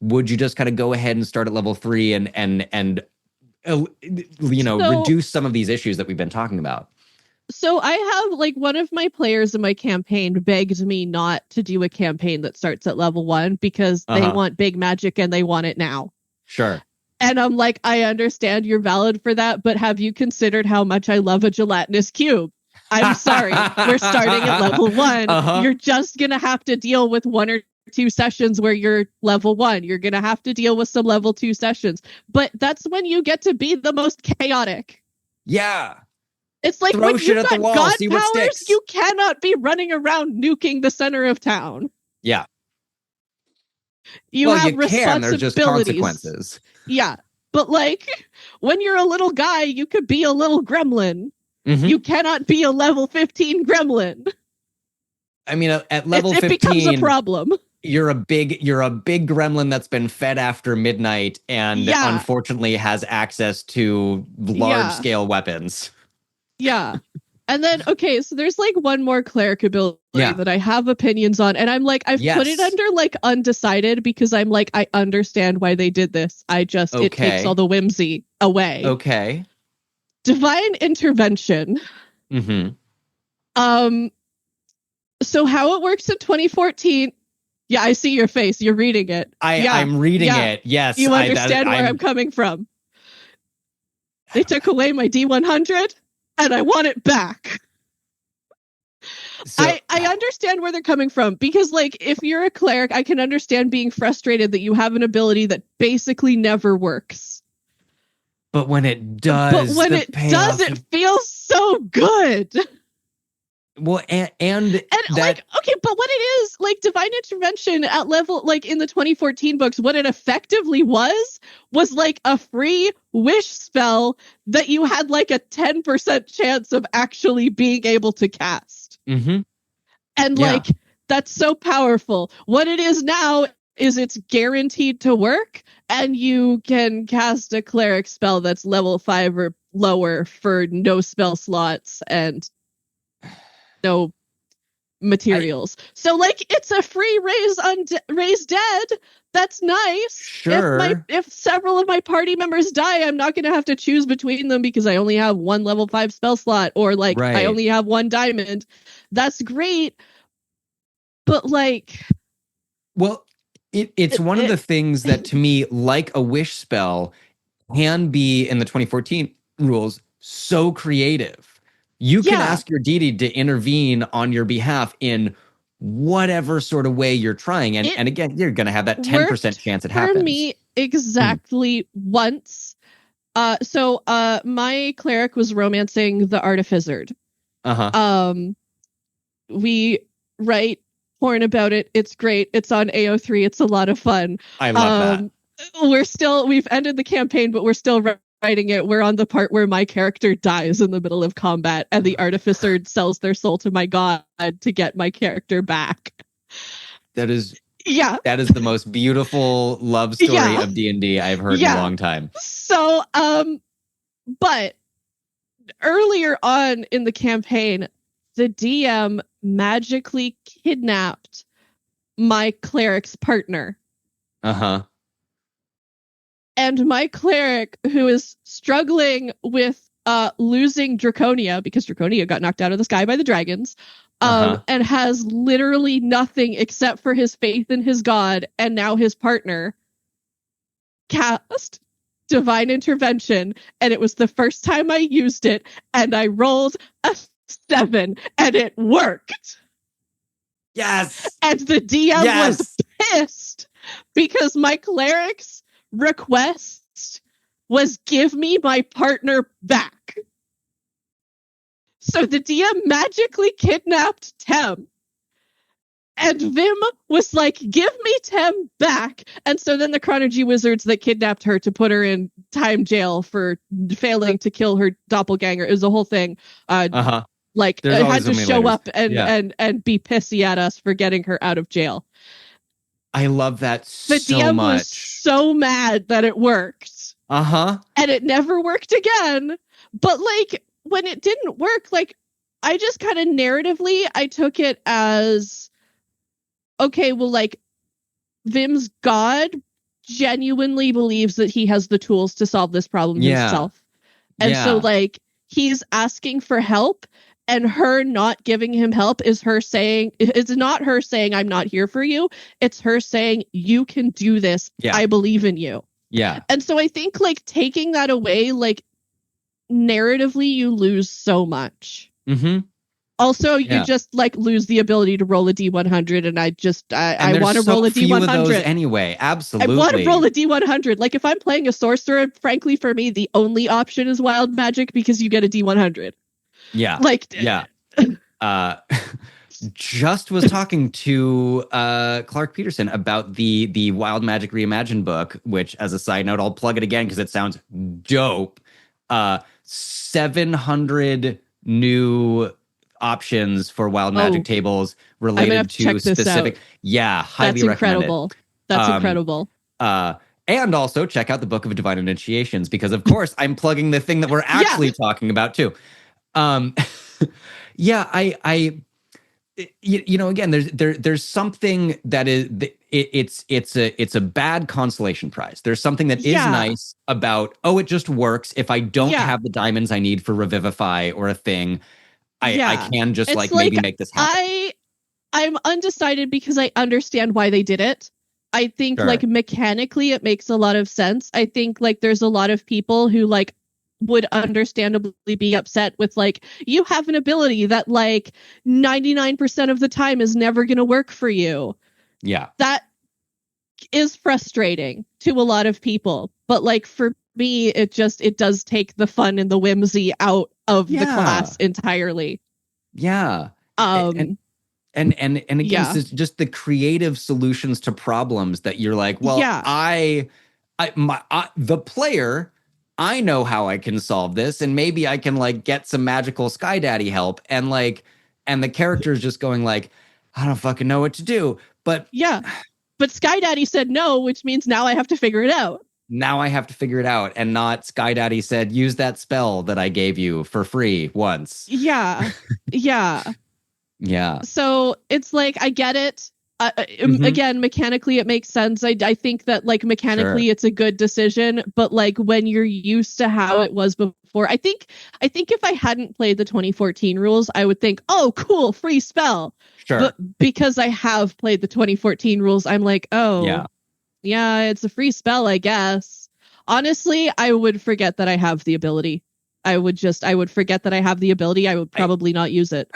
would you just kind of go ahead and start at level 3 and reduce some of these issues that we've been talking about? So I have like one of my players in my campaign begged me not to do a campaign that starts at level 1 because they want big magic and they want it now. Sure. And I'm like, I understand you're valid for that, but have you considered how much I love a gelatinous cube? I'm sorry. We're starting at level 1. You're just going to have to deal with 1 or 2 sessions where you're level 1. You're going to have to deal with some level 2 sessions. But that's when you get to be the most chaotic. Yeah. It's like throw when shit you've at the got wall, god see what powers, sticks. you cannot be running around nuking the center of town. Yeah. You have you responsibilities. There's just consequences. Yeah. But like when you're a little guy, you could be a little gremlin. Mm-hmm. You cannot be a level 15 gremlin. I mean, at level 15, it becomes a problem. You're a big gremlin that's been fed after midnight and unfortunately has access to large scale weapons. Yeah. And then, okay, so there's like one more cleric ability that I have opinions on. And I'm like, I've put it under like undecided because I'm like, I understand why they did this. It takes all the whimsy away. Okay. Divine intervention. Mm-hmm. So how it works in 2014. Yeah, I see your face. You're reading it. I'm reading it. Yes. You understand where I'm coming from. They took away my D100 and I want it back. So, I understand where they're coming from because, like, if you're a cleric, I can understand being frustrated that you have an ability that basically never works. But when it does, it feels so good. Well, and like, okay, but what it is, like, divine intervention at level, like, in the 2014 books, what it effectively was like a free wish spell that you had like a 10% chance of actually being able to cast. Mm-hmm. And like, that's so powerful. What it is now is it's guaranteed to work, and you can cast a cleric spell that's level 5 or lower for no spell slots and no materials. So like, it's a free raise dead. That's nice. Sure. If several of my party members die, I'm not going to have to choose between them because I only have 1 level 5 spell slot, or like I only have 1 diamond. That's great. But like, well, it's one of the things that to me, like a wish spell, can be in the 2014 rules so creative. You can ask your deity to intervene on your behalf in whatever sort of way you're trying. And again, you're going to have that 10% chance it happens. For me, exactly once. So my cleric was romancing the Artificer. We write porn about it. It's great. It's on AO3. It's a lot of fun. I love that. We've ended the campaign, but we're still writing it. We're on the part where my character dies in the middle of combat and the Artificer sells their soul to my god to get my character back. That is the most beautiful love story of D&D I've heard in a long time. So but earlier on in the campaign, the DM magically kidnapped my cleric's partner. And my cleric, who is struggling with losing Draconia, because Draconia got knocked out of the sky by the dragons, and has literally nothing except for his faith in his god, and now his partner, cast divine intervention, and it was the first time I used it, and I rolled a 7, and it worked. Yes! And the DM was pissed because my cleric's request was give me my partner back. So the DM magically kidnapped Tem. And Vim was like, give me Tem back. And so then the Chronergy wizards that kidnapped her to put her in time jail for failing to kill her doppelganger, it was a whole thing. Like, it had to show up and be pissy at us for getting her out of jail. I love that so much. The DM was so mad that it worked. And it never worked again. But like, when it didn't work, like, I just kind of narratively, I took it as, okay, well, like, Vim's god genuinely believes that he has the tools to solve this problem himself. And so, like, he's asking for help, and her not giving him help is her saying, it's not her saying, I'm not here for you. It's her saying, you can do this. I believe in you. Yeah. And so I think like taking that away, like narratively, you lose so much. Mm-hmm. Also, you just like lose the ability to roll a D100, and I want to roll a D100 of those anyway. Absolutely, I want to roll a D100. Like if I'm playing a sorcerer, frankly, for me, the only option is wild magic because you get a D100. Yeah, like yeah. Just was talking to Clark Peterson about the Wild Magic Reimagined book, which, as a side note, I'll plug it again because it sounds dope. 700 new options for Wild Magic tables related to specific. Yeah, highly recommended. That's incredible. And also check out the Book of Divine Initiations because, of course, I'm plugging the thing that we're actually talking about too. Again, there's something that is it's a bad consolation prize. There's something that is nice about, it just works. If I don't have the diamonds I need for Revivify or a thing, I can just maybe make this happen. I'm undecided because I understand why they did it. I think like mechanically it makes a lot of sense. I think like there's a lot of people who like would understandably be upset with like, you have an ability that like 99% of the time is never going to work for you. Yeah. That is frustrating to a lot of people. But like for me, it does take the fun and the whimsy out of the class entirely. Yeah. And again, it's just the creative solutions to problems that you're like, well, the player, I know how I can solve this, and maybe I can like get some magical Sky Daddy help, and the character is just going like, I don't fucking know what to do. But Sky Daddy said no, which means now I have to figure it out. Now I have to figure it out, and not Sky Daddy said, use that spell that I gave you for free once. Yeah. Yeah. So it's like, I get it. Again, mechanically, it makes sense. I think that like mechanically it's a good decision, but like when you're used to how it was before, I think if I hadn't played the 2014 rules, I would think, oh, cool, free spell. Sure. But because I have played the 2014 rules, I'm like, oh, yeah, it's a free spell, I guess. Honestly, I would forget that I have the ability. I would forget that I have the ability. I would probably not use it.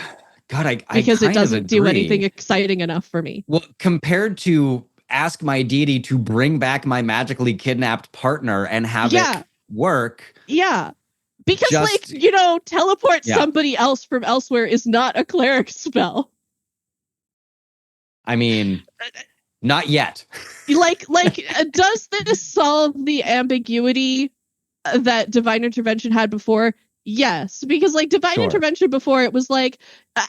God, because it doesn't do anything exciting enough for me. Well, compared to ask my deity to bring back my magically kidnapped partner and have it work. Yeah. Because teleport somebody else from elsewhere is not a cleric spell. I mean, not yet. Does this solve the ambiguity that Divine Intervention had before? Yes, because like Divine Intervention before, it was like,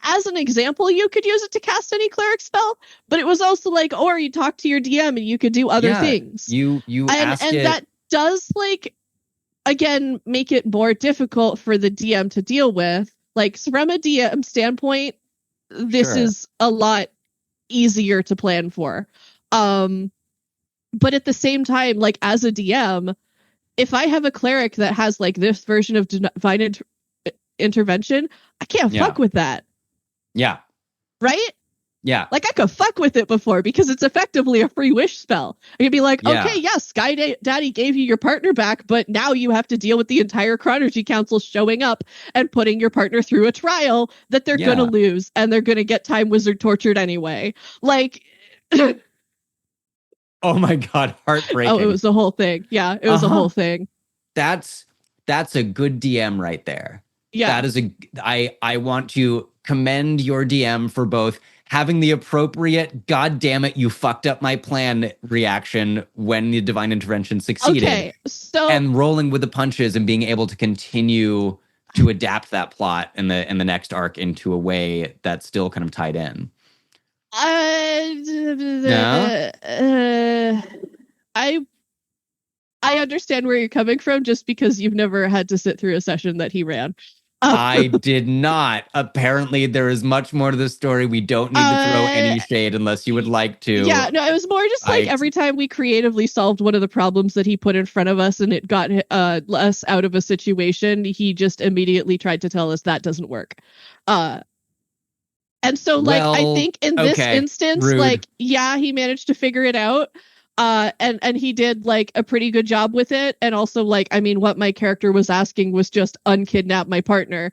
as an example, you could use it to cast any cleric spell, but it was also like, or you talk to your DM and you could do other things. You ask it. And that does like, again, make it more difficult for the DM to deal with. Like from a DM standpoint, this is a lot easier to plan for. But at the same time, like as a DM, if I have a cleric that has like this version of Divine Intervention, I can't fuck with that. Yeah. Right? Yeah. Like I could fuck with it before because it's effectively a free wish spell. I could be like, okay, yes, Sky Daddy gave you your partner back, but now you have to deal with the entire Chronergy Council showing up and putting your partner through a trial that they're going to lose, and they're going to get Time Wizard tortured anyway. Like... Oh my God, heartbreaking. Oh, it was the whole thing. Yeah, it was a whole thing. That's a good DM right there. Yeah. That is I want to commend your DM for both having the appropriate, God damn it, you fucked up my plan reaction when the Divine Intervention succeeded. And rolling with the punches and being able to continue to adapt that plot in the next arc into a way that's still kind of tied in. I understand where you're coming from just because you've never had to sit through a session that he ran. I did not. Apparently, there is much more to the story. We don't need to throw any shade unless you would like to. Yeah, no, it was more just like every time we creatively solved one of the problems that he put in front of us and it got us out of a situation, he just immediately tried to tell us that doesn't work. And so, like, I think in this instance, rude. Like, yeah, he managed to figure it out. And he did like a pretty good job with it. And also, like, I mean, what my character was asking was just unkidnap my partner.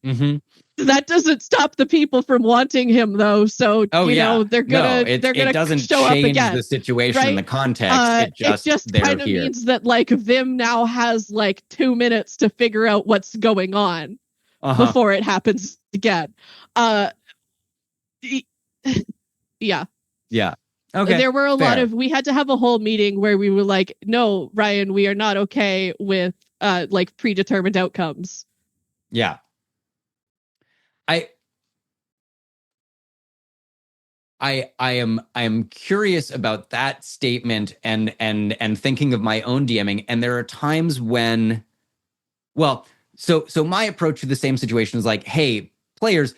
Mm-hmm. That doesn't stop the people from wanting him, though. So you know they're gonna it doesn't show change up again, the situation right? and the context. It just kind of means that like Vim now has like 2 minutes to figure out what's going on before it happens again. Yeah. Yeah. Okay. There were a lot of, we had to have a whole meeting where we were like, no, Ryan, we are not okay with like predetermined outcomes. Yeah. I am curious about that statement and thinking of my own DMing. And there are times when, well, so my approach to the same situation is like, hey, players,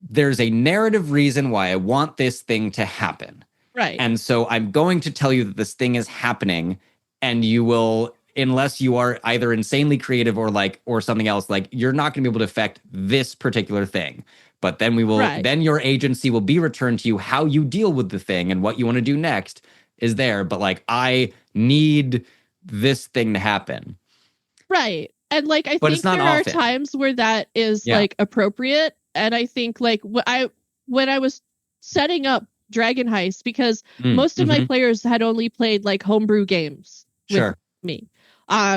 there's a narrative reason why I want this thing to happen. Right. And so I'm going to tell you that this thing is happening, and you will, unless you are either insanely creative or something else, like you're not going to be able to affect this particular thing. But then then your agency will be returned to you. How you deal with the thing and what you want to do next is there. But like, I need this thing to happen. Right. And like, I think there are times where that is like appropriate. And I think like when I was setting up Dragon Heist, because most of my players had only played like homebrew games with me.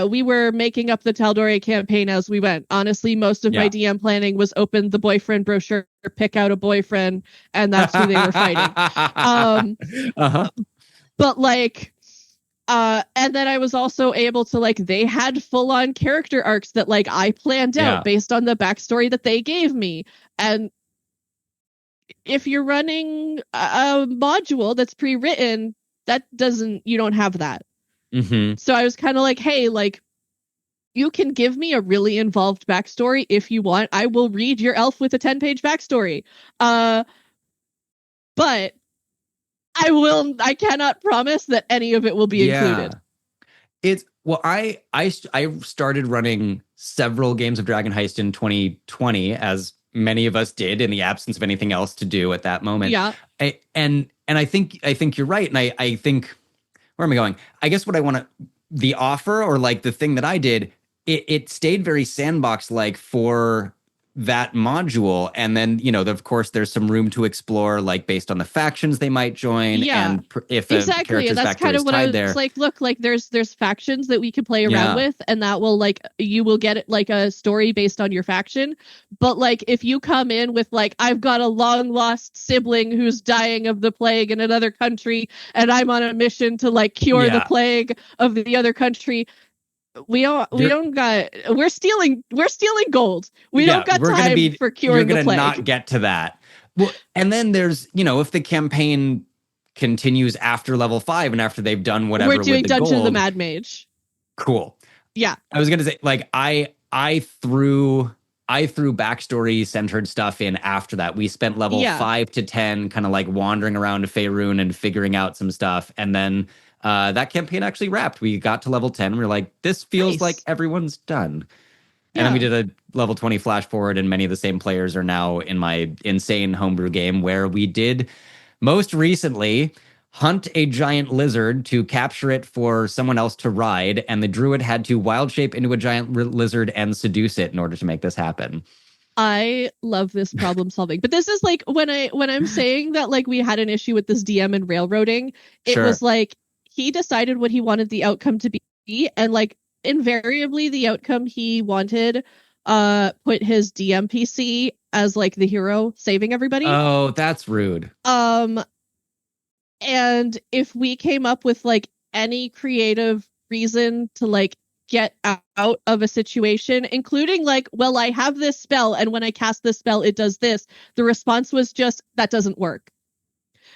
We were making up the Tal'Dorei campaign as we went. Honestly, most of my DM planning was open the boyfriend brochure, pick out a boyfriend, and that's who they were fighting. But like, and then I was also able to like, they had full on character arcs that like I planned out based on the backstory that they gave me. And if you're running a module that's pre-written, you don't have that. So I was kind of like, hey, like, you can give me a really involved backstory if you want. I will read your elf with a 10-page backstory. But I cannot promise that any of it will be included. I started running several games of Dragon Heist in 2020, as many of us did in the absence of anything else to do at that moment. Yeah. And I think you're right. And I think, where am I going? I guess what I want to, the offer or like the thing that I did, it stayed very sandbox-like for that module. And then, you know, of course, there's some room to explore, like based on the factions they might join. And if a character's that's backstory is tied there. Like, look, like there's factions that we can play around with, and that will like, you will get like a story based on your faction. But like, if you come in with like, I've got a long lost sibling who's dying of the plague in another country, and I'm on a mission to like cure the plague of the other country. We're stealing gold. We don't got time for curing the plague. You're gonna not get to that. Well, and then there's, you know, if the campaign continues after level 5 and after they've done whatever, we're doing with the Dungeon gold, of the Mad Mage. Cool. Yeah. I was gonna say, like, I threw backstory centered stuff in after that. We spent level 5 to 10 kind of like wandering around Faerun and figuring out some stuff, and then that campaign actually wrapped. We got to level 10. We were like, this feels like everyone's done. And then we did a level 20 flash forward, and many of the same players are now in my insane homebrew game where we did most recently hunt a giant lizard to capture it for someone else to ride. And the druid had to wild shape into a giant lizard and seduce it in order to make this happen. I love this problem solving. But this is like when I'm saying that like we had an issue with this DM and railroading, it was like, he decided what he wanted the outcome to be, and like invariably the outcome he wanted put his DM PC as like the hero saving everybody. Oh, that's rude. And if we came up with like any creative reason to like get out of a situation, including like, well, I have this spell, and when I cast this spell it does this, the response was just, that doesn't work.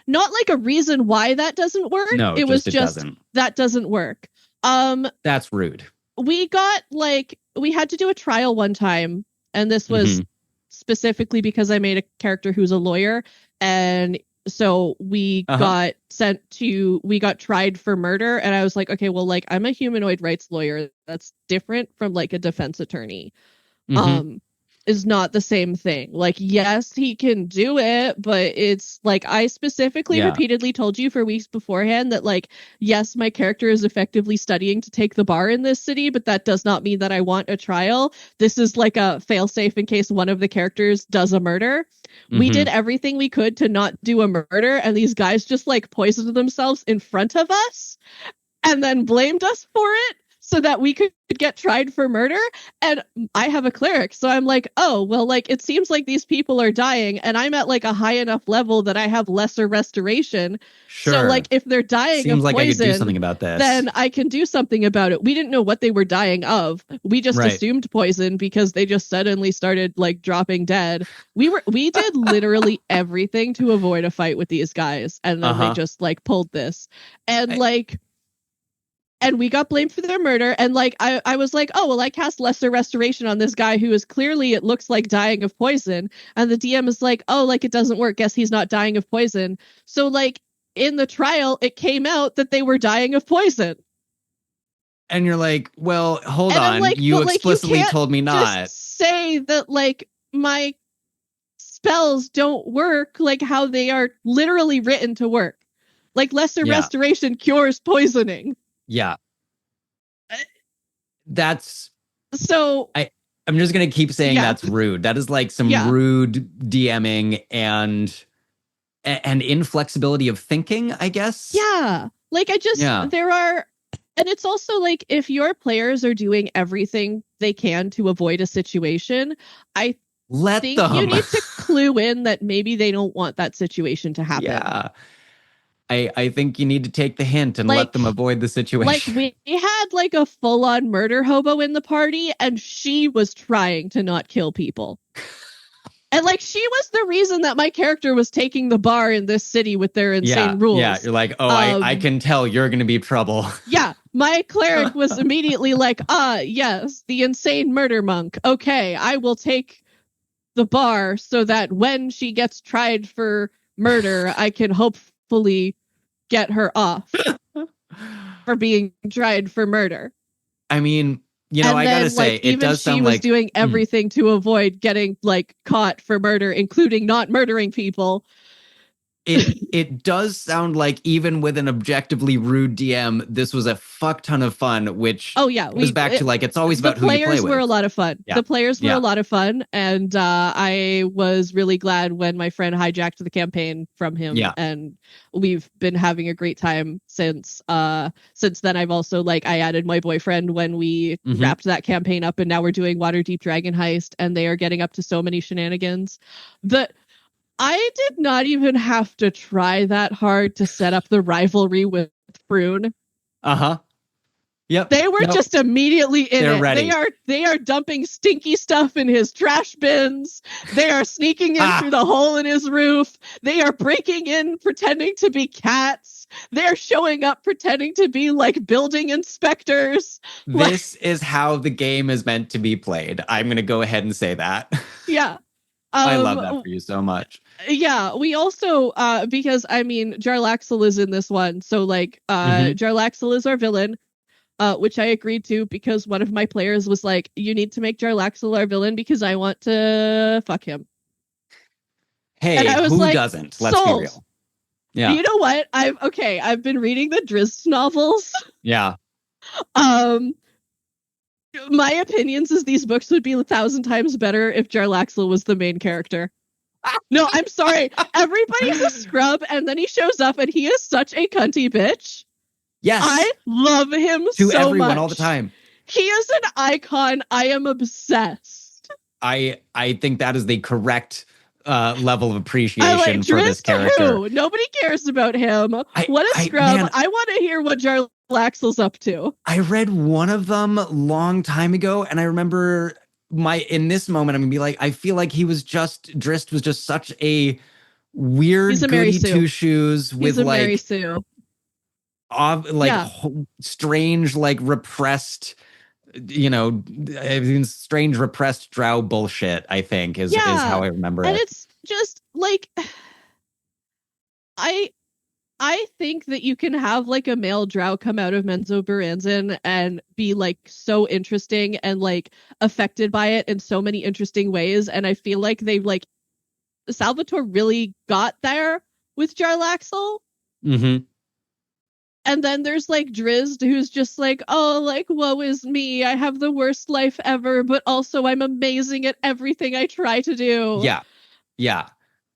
Not like a reason why that doesn't work. No, it was just that doesn't work. That's rude. We got like, we had to do a trial one time, and this was specifically because I made a character who's a lawyer, and so we got tried for murder, and I was like, okay, well, like I'm a humanoid rights lawyer. That's different from like a defense attorney. is not the same thing. Like, yes, he can do it, but it's like I specifically repeatedly told you for weeks beforehand that, like, yes, my character is effectively studying to take the bar in this city, but that does not mean that I want a trial. This is like a failsafe in case one of the characters does a murder. We did everything we could to not do a murder, and these guys just like poisoned themselves in front of us and then blamed us for it so that we could get tried for murder. And I have a cleric, so I'm like, oh, well, like, it seems like these people are dying, and I'm at like a high enough level that I have lesser restoration. Sure. So like, if they're dying seems of like poison, I could do something about this. Then I can do something about it. We didn't know what they were dying of. We just assumed poison because they just suddenly started like dropping dead. We did literally everything to avoid a fight with these guys, and then they just like pulled this. And and we got blamed for their murder. And like, I was like, oh, well, I cast lesser restoration on this guy who is clearly, it looks like, dying of poison. And the DM is like, oh, like, it doesn't work. Guess he's not dying of poison. So like, in the trial, it came out that they were dying of poison. And you're like, well, hold on. Like, you explicitly told me not. Just say that like my spells don't work like how they are literally written to work. Like, lesser restoration cures poisoning. Yeah. That's so I'm just going to keep saying that's rude. That is like some rude DMing and inflexibility of thinking, I guess. Yeah. Like, there are, and it's also like, if your players are doing everything they can to avoid a situation, I think you need to clue in that maybe they don't want that situation to happen. Yeah. I think you need to take the hint and let them avoid the situation. Like, we had like a full-on murder hobo in the party, and she was trying to not kill people. And like, she was the reason that my character was taking the bar in this city with their insane rules. Yeah, you're like, oh, I can tell you're going to be trouble. Yeah, my cleric was immediately like, yes, the insane murder monk. Okay, I will take the bar so that when she gets tried for murder, I can hopefully get her off for being tried for murder. I mean, you know, I gotta say, it does sound like she was doing everything to avoid getting like caught for murder, including not murdering people. It does sound like, even with an objectively rude DM, this was a fuck ton of fun, which goes back to like, it's always about who you play with. The players were a lot of fun. Yeah. The players were a lot of fun. And I was really glad when my friend hijacked the campaign from him. Yeah. And we've been having a great time since then. I've also I added my boyfriend when we wrapped that campaign up, and now we're doing Waterdeep Dragon Heist, and they are getting up to so many shenanigans that I did not even have to try that hard to set up the rivalry with Froon. Yep. They were just immediately in it. Ready. They are dumping stinky stuff in his trash bins. They are sneaking in through the hole in his roof. They are breaking in pretending to be cats. They're showing up pretending to be like building inspectors. This is how the game is meant to be played. I'm going to go ahead and say that. Yeah. I love that for you so much. Yeah, we also, because, I mean, Jarlaxle is in this one. So, Jarlaxle is our villain, which I agreed to because one of my players was like, you need to make Jarlaxle our villain because I want to fuck him. Hey, who doesn't? Let's be real. Yeah. You know what? I've been reading the Drizzt novels. Yeah. My opinions is these books would be 1,000 times better if Jarlaxle was the main character. No, I'm sorry. Everybody's a scrub, and then he shows up, and he is such a cunty bitch. Yes. I love him so much. To everyone all the time. He is an icon. I am obsessed. I think that is the correct level of appreciation for this character. Who? Nobody cares about him. What a scrub. Man, I want to hear what Jarlaxle's up to. I read one of them a long time ago, and I remember in this moment, I'm gonna be like, I feel like Drizzt was just such a weird goody two shoes with Mary Sue. Strange, repressed, strange repressed drow bullshit, I think is how I remember it. And it's just I think that you can have like a male drow come out of Menzoberranzan and be like so interesting and like affected by it in so many interesting ways. And I feel like they've like Salvatore really got there with Jarlaxle. Mm-hmm. And then there's like Drizzt, who's just like, oh, like, woe is me. I have the worst life ever, but also I'm amazing at everything I try to do. Yeah. Yeah.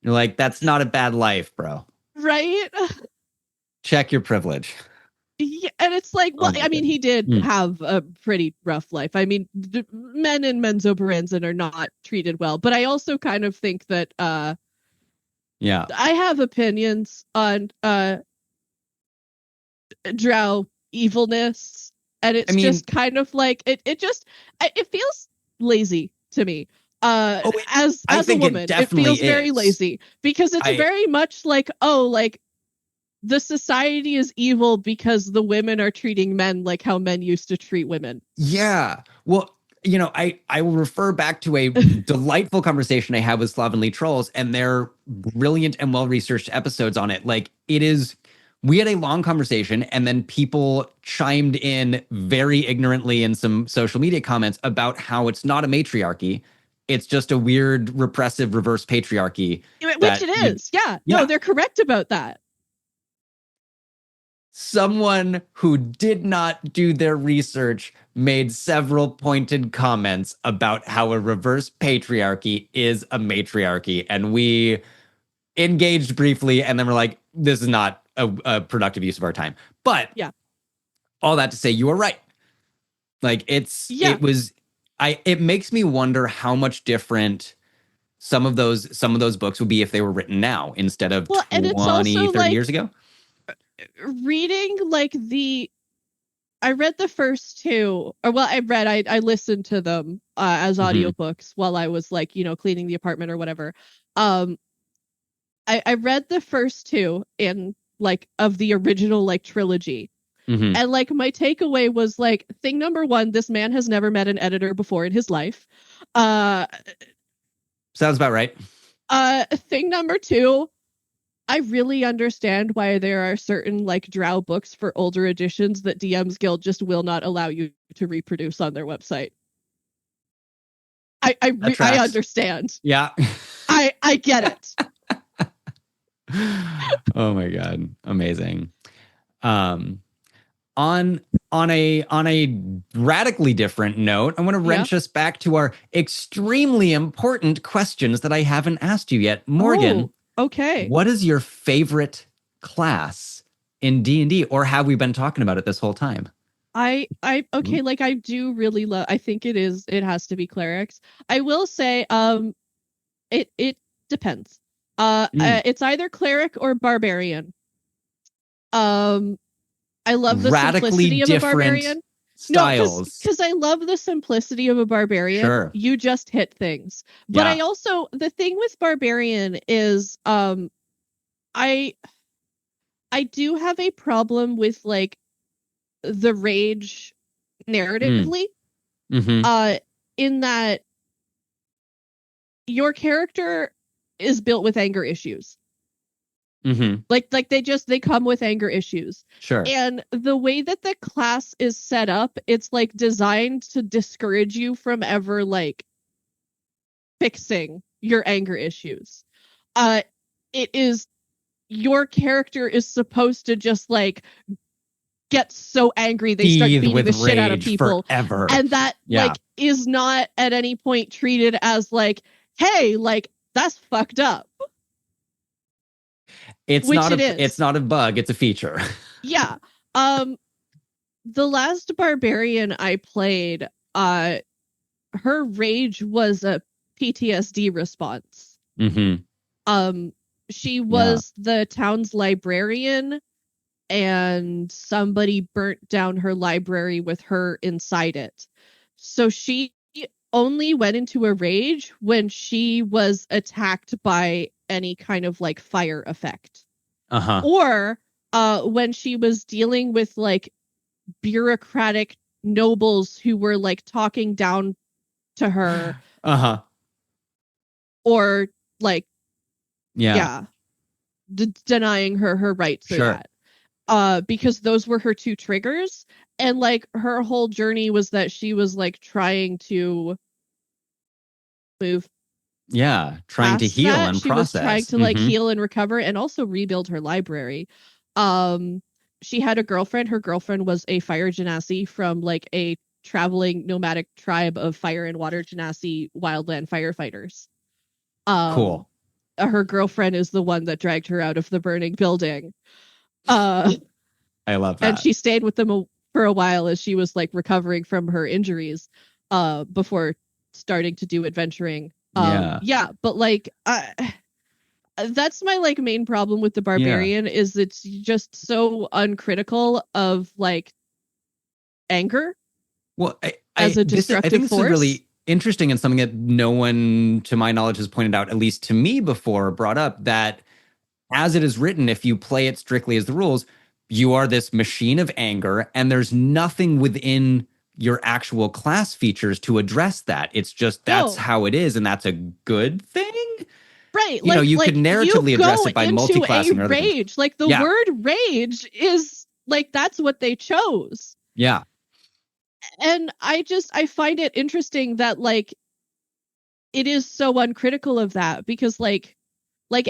You're like, that's not a bad life, bro. Right? Check your privilege. Yeah, and it's like, well, I mean, he did have a pretty rough life. I mean, men in Menzoberranzan are not treated well, but I also kind of think that yeah, I have opinions on drow evilness, and it's just kind of like it feels lazy to me. As a woman, it feels very lazy because it's very much like, oh, like the society is evil because the women are treating men like how men used to treat women. Yeah. Well, you know, I will refer back to a delightful conversation I had with Slovenly Trolls and their brilliant and well-researched episodes on it. Like, it is, we had a long conversation and then people chimed in very ignorantly in some social media comments about how it's not a matriarchy. It's just a weird, repressive, reverse patriarchy. Which it is. Yeah. No, they're correct about that. Someone who did not do their research made several pointed comments about how a reverse patriarchy is a matriarchy. And we engaged briefly and then we're like, this is not a productive use of our time. But yeah, all that to say, you are right. Like it makes me wonder how much different some of those books would be if they were written now instead of 20, 30 years ago. Reading like I read the first two, or well, I listened to them as audiobooks while I was like, you know, cleaning the apartment or whatever. I read the first two in like of the original like trilogy. And like my takeaway was like, thing number one, this man has never met an editor before in his life. Sounds about right. Thing number two, I really understand why there are certain like drow books for older editions that DM's Guild just will not allow you to reproduce on their website. I understand. Yeah. I get it. Oh my God. Amazing. On a radically different note, I want to wrench us back to our extremely important questions that I haven't asked you yet. Morgan. Oh, okay. What is your favorite class in D&D, or have we been talking about it this whole time? Okay, like I do really love, I think it has to be Clerics. I will say it depends. It's either Cleric or Barbarian. I love the simplicity of a barbarian. Styles. No, because I love the simplicity of a barbarian. Sure. You just hit things. But I also, the thing with barbarian is I do have a problem with like the rage narratively. In that your character is built with anger issues. Like they come with anger issues. Sure. And the way that the class is set up, it's like designed to discourage you from ever like fixing your anger issues. It is, your character is supposed to just like get so angry they start beating the shit out of people forever. And that like is not at any point treated as like, hey, like that's fucked up. It's not a bug, it's a feature. Yeah. The last barbarian I played, her rage was a PTSD response. She was the town's librarian, and somebody burnt down her library with her inside it. So she only went into a rage when she was attacked by any kind of like fire effect. Or when she was dealing with like bureaucratic nobles who were like talking down to her. Or like denying her rights or that. Because those were her two triggers, and like her whole journey was that she was like trying to move. Yeah, trying to heal that. and she process. was trying to like heal and recover and also rebuild her library. She had a girlfriend. Her girlfriend was a fire genasi from like a traveling nomadic tribe of fire and water genasi wildland firefighters. Cool. Her girlfriend is the one that dragged her out of the burning building. I love that. And she stayed with them for a while as she was like recovering from her injuries before starting to do adventuring. Yeah, but like that's my like main problem with the barbarian is it's just so uncritical of like anger. Well, as a destructive I think force. This is really interesting and something that no one, to my knowledge, has pointed out, at least to me before, brought up, that as it is written, if you play it strictly as the rules, you are this machine of anger, and there's nothing within your actual class features to address that. It's just that's how it is, and that's a good thing. Right. You know, you could narratively address it by multi-classing a rage. Like the word rage is like that's what they chose. Yeah. And I find it interesting that like it is so uncritical of that, because like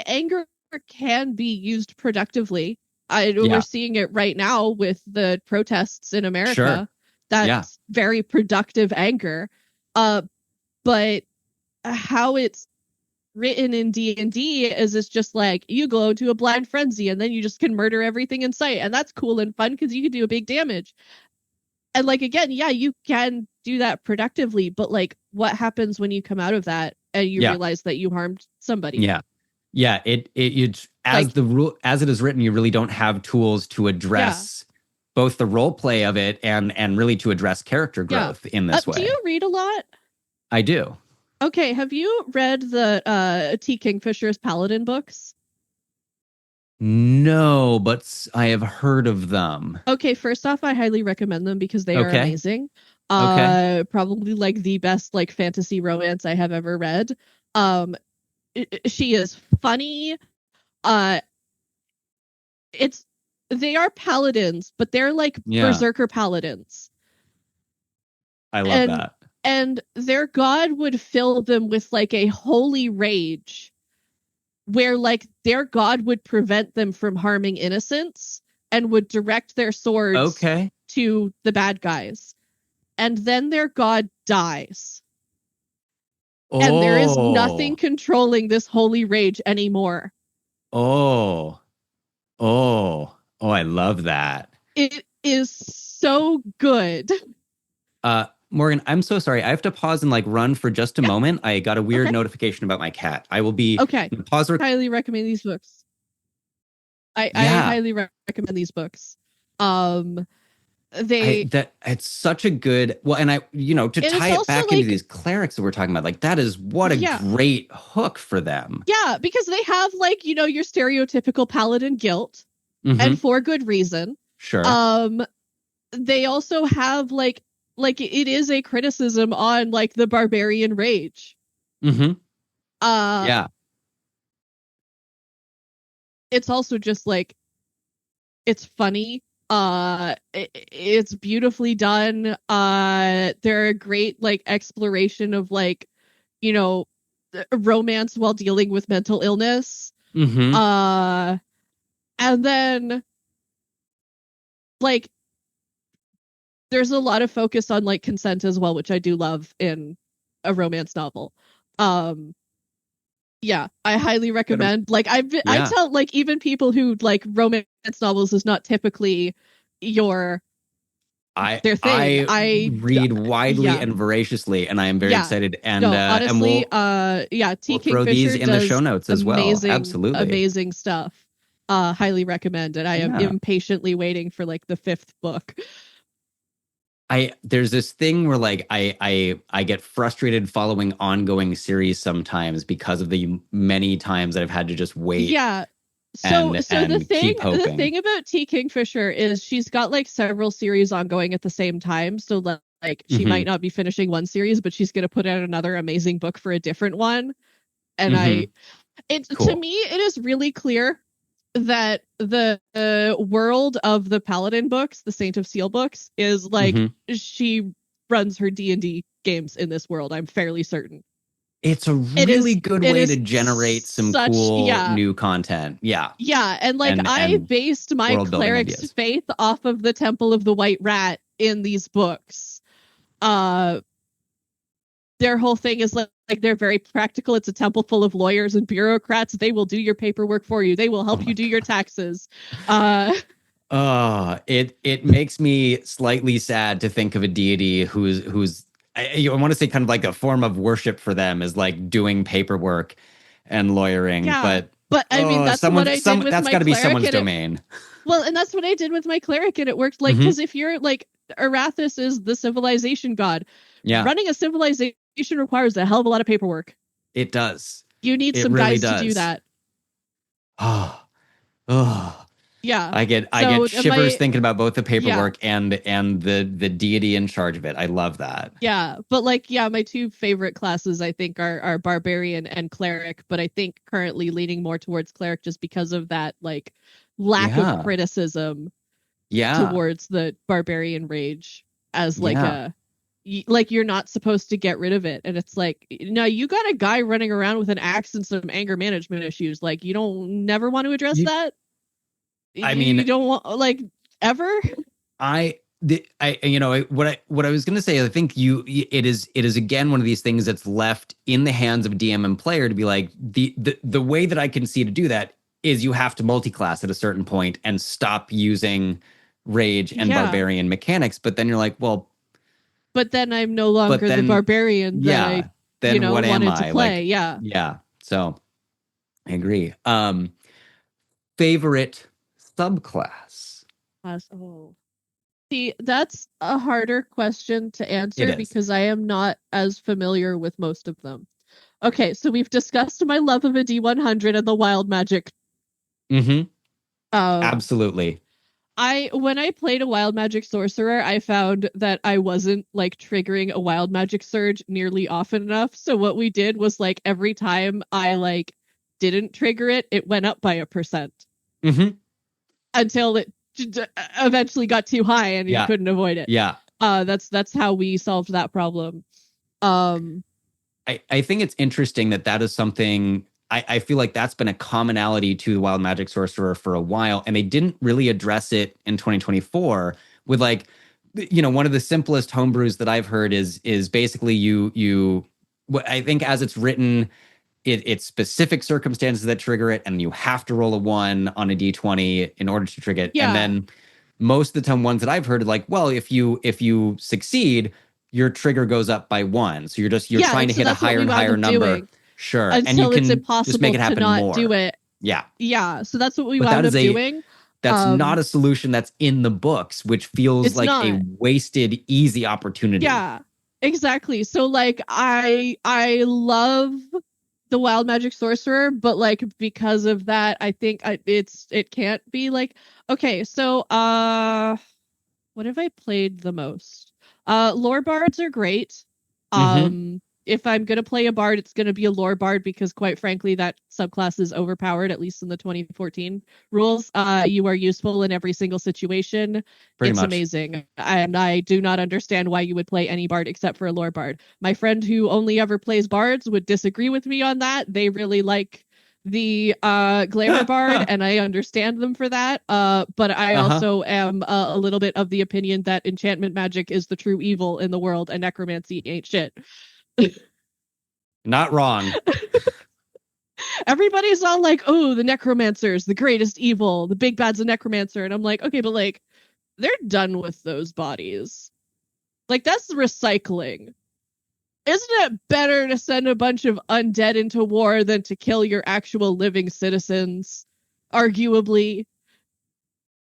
anger can be used productivly. We're seeing it right now with the protests in America. Sure. That's very productive anger. But how it's written in D&D is it's just like you go into a blind frenzy and then you just can murder everything in sight, and that's cool and fun because you can do a big damage. And like again, you can do that productively, but like what happens when you come out of that and you realize that you harmed somebody? Yeah, it's as like, the rule as it is written, you really don't have tools to address both the role play of it and really to address character growth in this way. Do you read a lot? I do. Okay, have you read the T. Kingfisher's Paladin books? No, but I have heard of them. Okay, first off, I highly recommend them because they are amazing. Probably like the best like fantasy romance I have ever read. She is funny. They are paladins, but they're like berserker paladins. I love that. And their god would fill them with like a holy rage where like their god would prevent them from harming innocents and would direct their swords to the bad guys. And then their god dies. And there is nothing controlling this holy rage anymore. I love that. It is so good. Morgan, I'm so sorry. I have to pause and like run for just a moment. I got a weird notification about my cat. I will be pause. Highly recommend these books. I highly recommend these books. It's such a good and to tie it back into these clerics that we're talking about, like that is what a great hook for them. Yeah, because they have like your stereotypical paladin guilt, and for good reason. Sure. They also have like it is a criticism on like the barbarian rage. It's also just like it's funny. It's beautifully done. They're a great like exploration of like romance while dealing with mental illness. And then like there's a lot of focus on like consent as well, which I do love in a romance novel. I highly recommend. Like I tell like even people who like romance novels is not typically their thing. I read widely and voraciously, and I am very excited. And honestly, and T. we'll throw these in the show notes as well. Absolutely, amazing stuff. Highly recommend it. I am impatiently waiting for like the 5th book. There's this thing where like I get frustrated following ongoing series sometimes because of the many times that I've had to just wait. Yeah. So the thing about T. Kingfisher is she's got like several series ongoing at the same time. So like she might not be finishing one series, but she's going to put out another amazing book for a different one. And to me, it is really clear that the world of the Paladin books, the Saint of Seal books, is like she runs her D&D games in this world. I'm fairly certain. It's a really good way to generate some cool new content. Yeah. Yeah. And like I based my cleric's faith off of the Temple of the White Rat in these books. Their whole thing is like they're very practical. It's a temple full of lawyers and bureaucrats. They will do your paperwork for you. They will help you do your taxes. It makes me slightly sad to think of a deity who's I want to say kind of like a form of worship for them is like doing paperwork and lawyering. Yeah, but I mean, that's what I did with that's got to be someone's domain. Well, and that's what I did with my cleric, and it worked. Like, because if you're like, Arathis is the civilization god. Yeah. Running a civilization requires a hell of a lot of paperwork. It does. You need some guys to do that. Yeah. I get shivers thinking about both the paperwork and the deity in charge of it. I love that. Yeah. But like, my two favorite classes I think are barbarian and cleric, but I think currently leaning more towards cleric just because of that like lack of criticism towards the barbarian rage as like like you're not supposed to get rid of it. And it's like, no, you got a guy running around with an axe and some anger management issues. Like you don't never want to address that. I mean, you don't want like ever. What I was going to say, I think it is again one of these things that's left in the hands of DM and player to be like the way that I can see to do that is you have to multi-class at a certain point and stop using rage and barbarian mechanics. But then you're like, well, but then I'm no longer the barbarian that I what wanted to play. Like, yeah. So I agree. Favorite subclass? See, that's a harder question to answer because I am not as familiar with most of them. Okay, so we've discussed my love of a D100 and the wild magic. Absolutely. When I played a wild magic sorcerer, I found that I wasn't like triggering a wild magic surge nearly often enough. So what we did was like every time I like didn't trigger it, it went up by 1%. Until it eventually got too high and you couldn't avoid it. Yeah. That's how we solved that problem. I think it's interesting that is something I feel like that's been a commonality to the wild magic sorcerer for a while, and they didn't really address it in 2024 with like, one of the simplest homebrews that I've heard is basically you I think as it's written, it's specific circumstances that trigger it, and you have to roll a 1 on a d20 in order to trigger it. And then most of the time ones that I've heard are like, well, if you succeed, your trigger goes up by 1. So you're trying to hit a higher and higher number. Doing. Sure. Until and you can it's impossible just make it happen to not more. do it. Yeah. Yeah. So that's what we wound up doing. That's not a solution that's in the books, which feels like a wasted, easy opportunity. Yeah, exactly. So like I love the wild magic sorcerer, but like because of that, I think it can't be like, okay, so what have I played the most? Lore bards are great. If I'm going to play a bard, it's going to be a lore bard because quite frankly, that subclass is overpowered, at least in the 2014 rules. You are useful in every single situation. It's amazing. And I do not understand why you would play any bard except for a lore bard. My friend who only ever plays bards would disagree with me on that. They really like the glamour bard, and I understand them for that. But I also am a little bit of the opinion that enchantment magic is the true evil in the world and necromancy ain't shit. Not wrong. Everybody's all like, oh, the necromancer's the greatest evil, the big bad's a necromancer, and I'm like, okay, but like they're done with those bodies. Like that's recycling. Isn't it better to send a bunch of undead into war than to kill your actual living citizens? Arguably,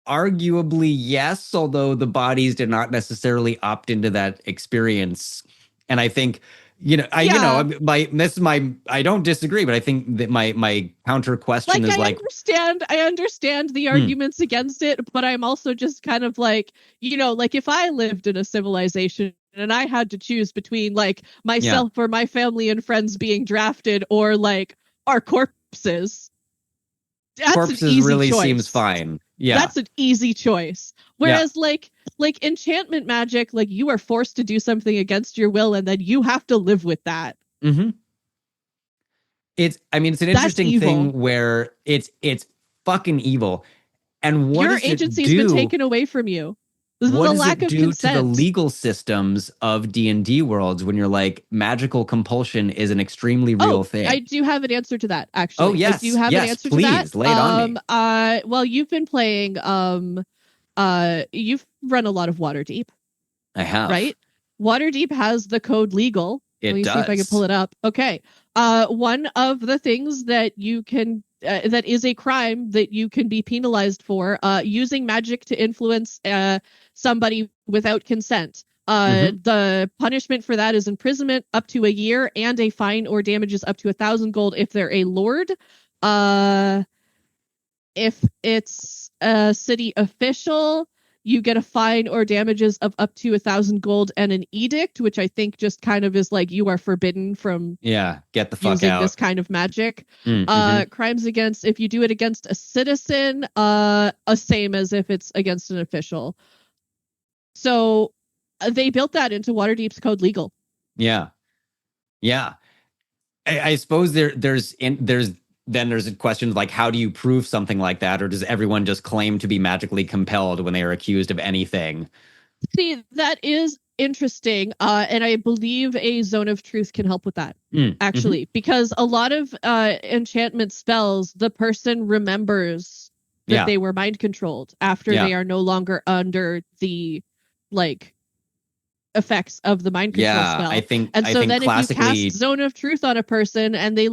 yes, although the bodies did not necessarily opt into that experience. And I think, I don't disagree, but I think that my counter question is I understand the arguments against it, but I'm also just kind of like, like if I lived in a civilization and I had to choose between like myself or my family and friends being drafted or like our corpses, corpses really seems fine. Yeah. That's an easy choice. Whereas like enchantment magic, like you are forced to do something against your will and then you have to live with that. Mm-hmm. It's an interesting thing where it's fucking evil. And what your agency's been taken away from you. What does it do to the legal systems of D&D worlds when you're like, magical compulsion is an extremely real thing? I do have an answer to that, actually. Oh, yes. I do have an answer please, to that. Lay it on me. Well, you've been playing, you've run a lot of Waterdeep. I have. Right? Waterdeep has the code legal. Let me see if I can pull it up. Okay. One of the things that you can that is a crime that you can be penalized for, using magic to influence somebody without consent. The punishment for that is imprisonment up to a year and a fine or damages up to 1,000 gold if they're a lord. If it's a city official, you get a fine or damages of up to 1,000 gold and an edict, which I think just kind of is like you are forbidden from get the fuck using out. This kind of magic. Crimes against, if you do it against a citizen, same as if it's against an official. So they built that into Waterdeep's code legal. Yeah. I suppose there's questions like, how do you prove something like that? Or does everyone just claim to be magically compelled when they are accused of anything? See, that is interesting. And I believe a zone of truth can help with that, actually, because a lot of enchantment spells, the person remembers that they were mind controlled after they are no longer under the effects of the mind control spell. I think then if you cast zone of truth on a person and they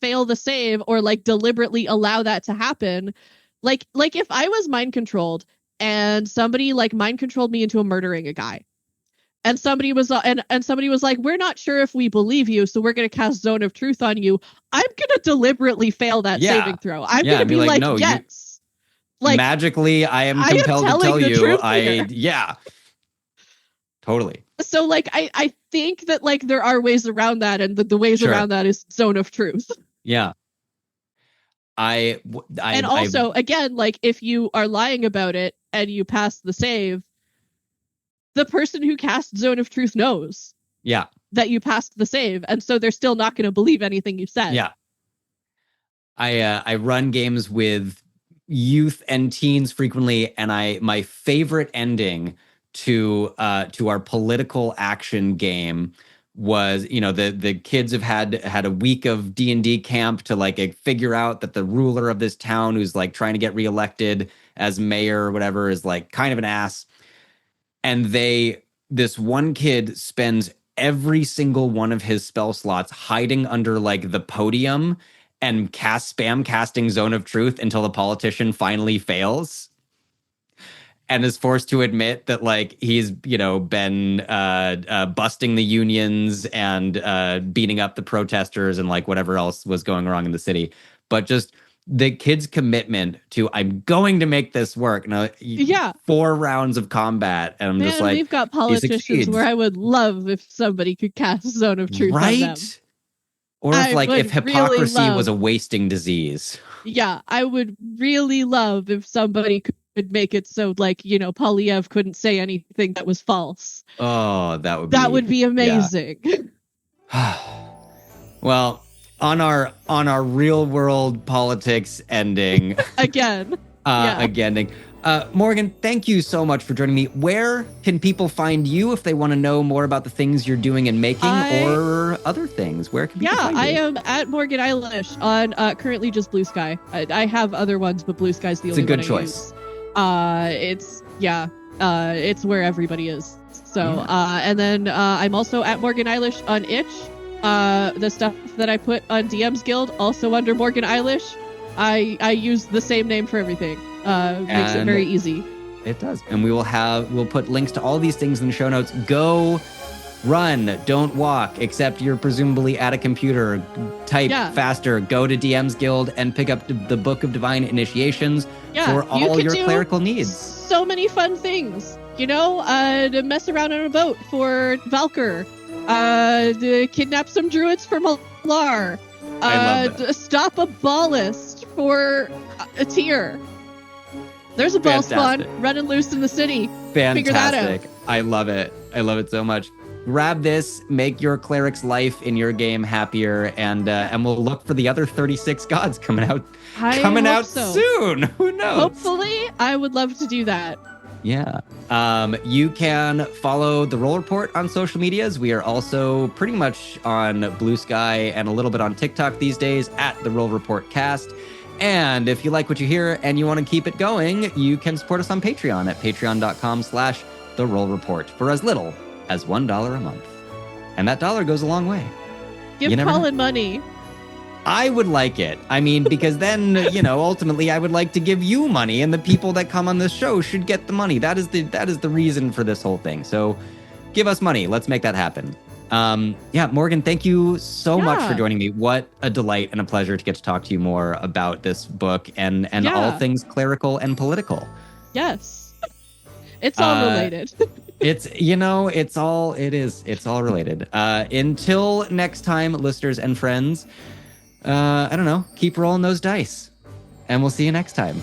fail the save or deliberately allow that to happen, like if I was mind controlled and somebody mind controlled me into murdering a guy, and somebody was like, we're not sure if we believe you, so we're going to cast zone of truth on you, I'm going to deliberately fail that saving throw. I'm going to be like, no, yes, magically I am compelled to tell you. Totally. So I think that there are ways around that, and the ways around that is zone of truth. Yeah. And also, again, if you are lying about it and you pass the save, the person who cast zone of truth knows that you passed the save, and so they're still not going to believe anything you said. Yeah. I run games with youth and teens frequently, and my favorite ending to our political action game was, the kids have had a week of D&D camp to figure out that the ruler of this town, who's trying to get reelected as mayor or whatever, is kind of an ass. And this one kid spends every single one of his spell slots hiding under the podium and spam casting Zone of Truth until the politician finally fails and is forced to admit that he's been busting the unions and beating up the protesters and whatever else was going wrong in the city. But just the kid's commitment to, I'm going to make this work. Now, 4 rounds of combat, and I'm just we've got politicians where I would love if somebody could cast Zone of Truth on them. Or if hypocrisy was a wasting disease. Yeah, I would really love if somebody could make it so Polyev couldn't say anything that was false. Oh, that would be amazing. Yeah. Well, on our real world politics ending again. Morgan, thank you so much for joining me. Where can people find you if they want to know more about the things you're doing and making or other things? Where can people find you? I am at Morgan Eilish on currently just Blue Sky. I have other ones, but Blue Sky's the only one. It's a good choice. It's where everybody is. So, and then I'm also at Morgan Eilish on Itch. The stuff that I put on DM's Guild, also under Morgan Eilish. I use the same name for everything. Makes it very easy. It does. And we'll put links to all these things in the show notes. Go run, don't walk, except you're presumably at a computer. Type faster, go to DM's Guild and pick up the Book of Divine Initiations for all your clerical needs. So many fun things, to mess around on a boat for Valkyr, to kidnap some druids for Malar, stop a ballast for a tier. There's a ball spawn running loose in the city. Fantastic. Figure that out. I love it. I love it so much. Grab this, make your cleric's life in your game happier, and we'll look for the other 36 gods coming out soon. Who knows? Hopefully, I would love to do that. Yeah. You can follow The Roll Report on social medias. We are also pretty much on Blue Sky and a little bit on TikTok these days at The Roll Report Cast. And if you like what you hear and you want to keep it going, you can support us on Patreon at patreon.com/The Roll Report for as little as $1 a month. And that dollar goes a long way. Give Colin money. I would like it. I mean, because then, ultimately I would like to give you money, and the people that come on this show should get the money. That is the reason for this whole thing. So give us money. Let's make that happen. Morgan, thank you so much for joining me. What a delight and a pleasure to get to talk to you more about this book and all things clerical and political. Yes. It's all related. It's all related. Until next time, listeners and friends, I don't know, keep rolling those dice, and we'll see you next time.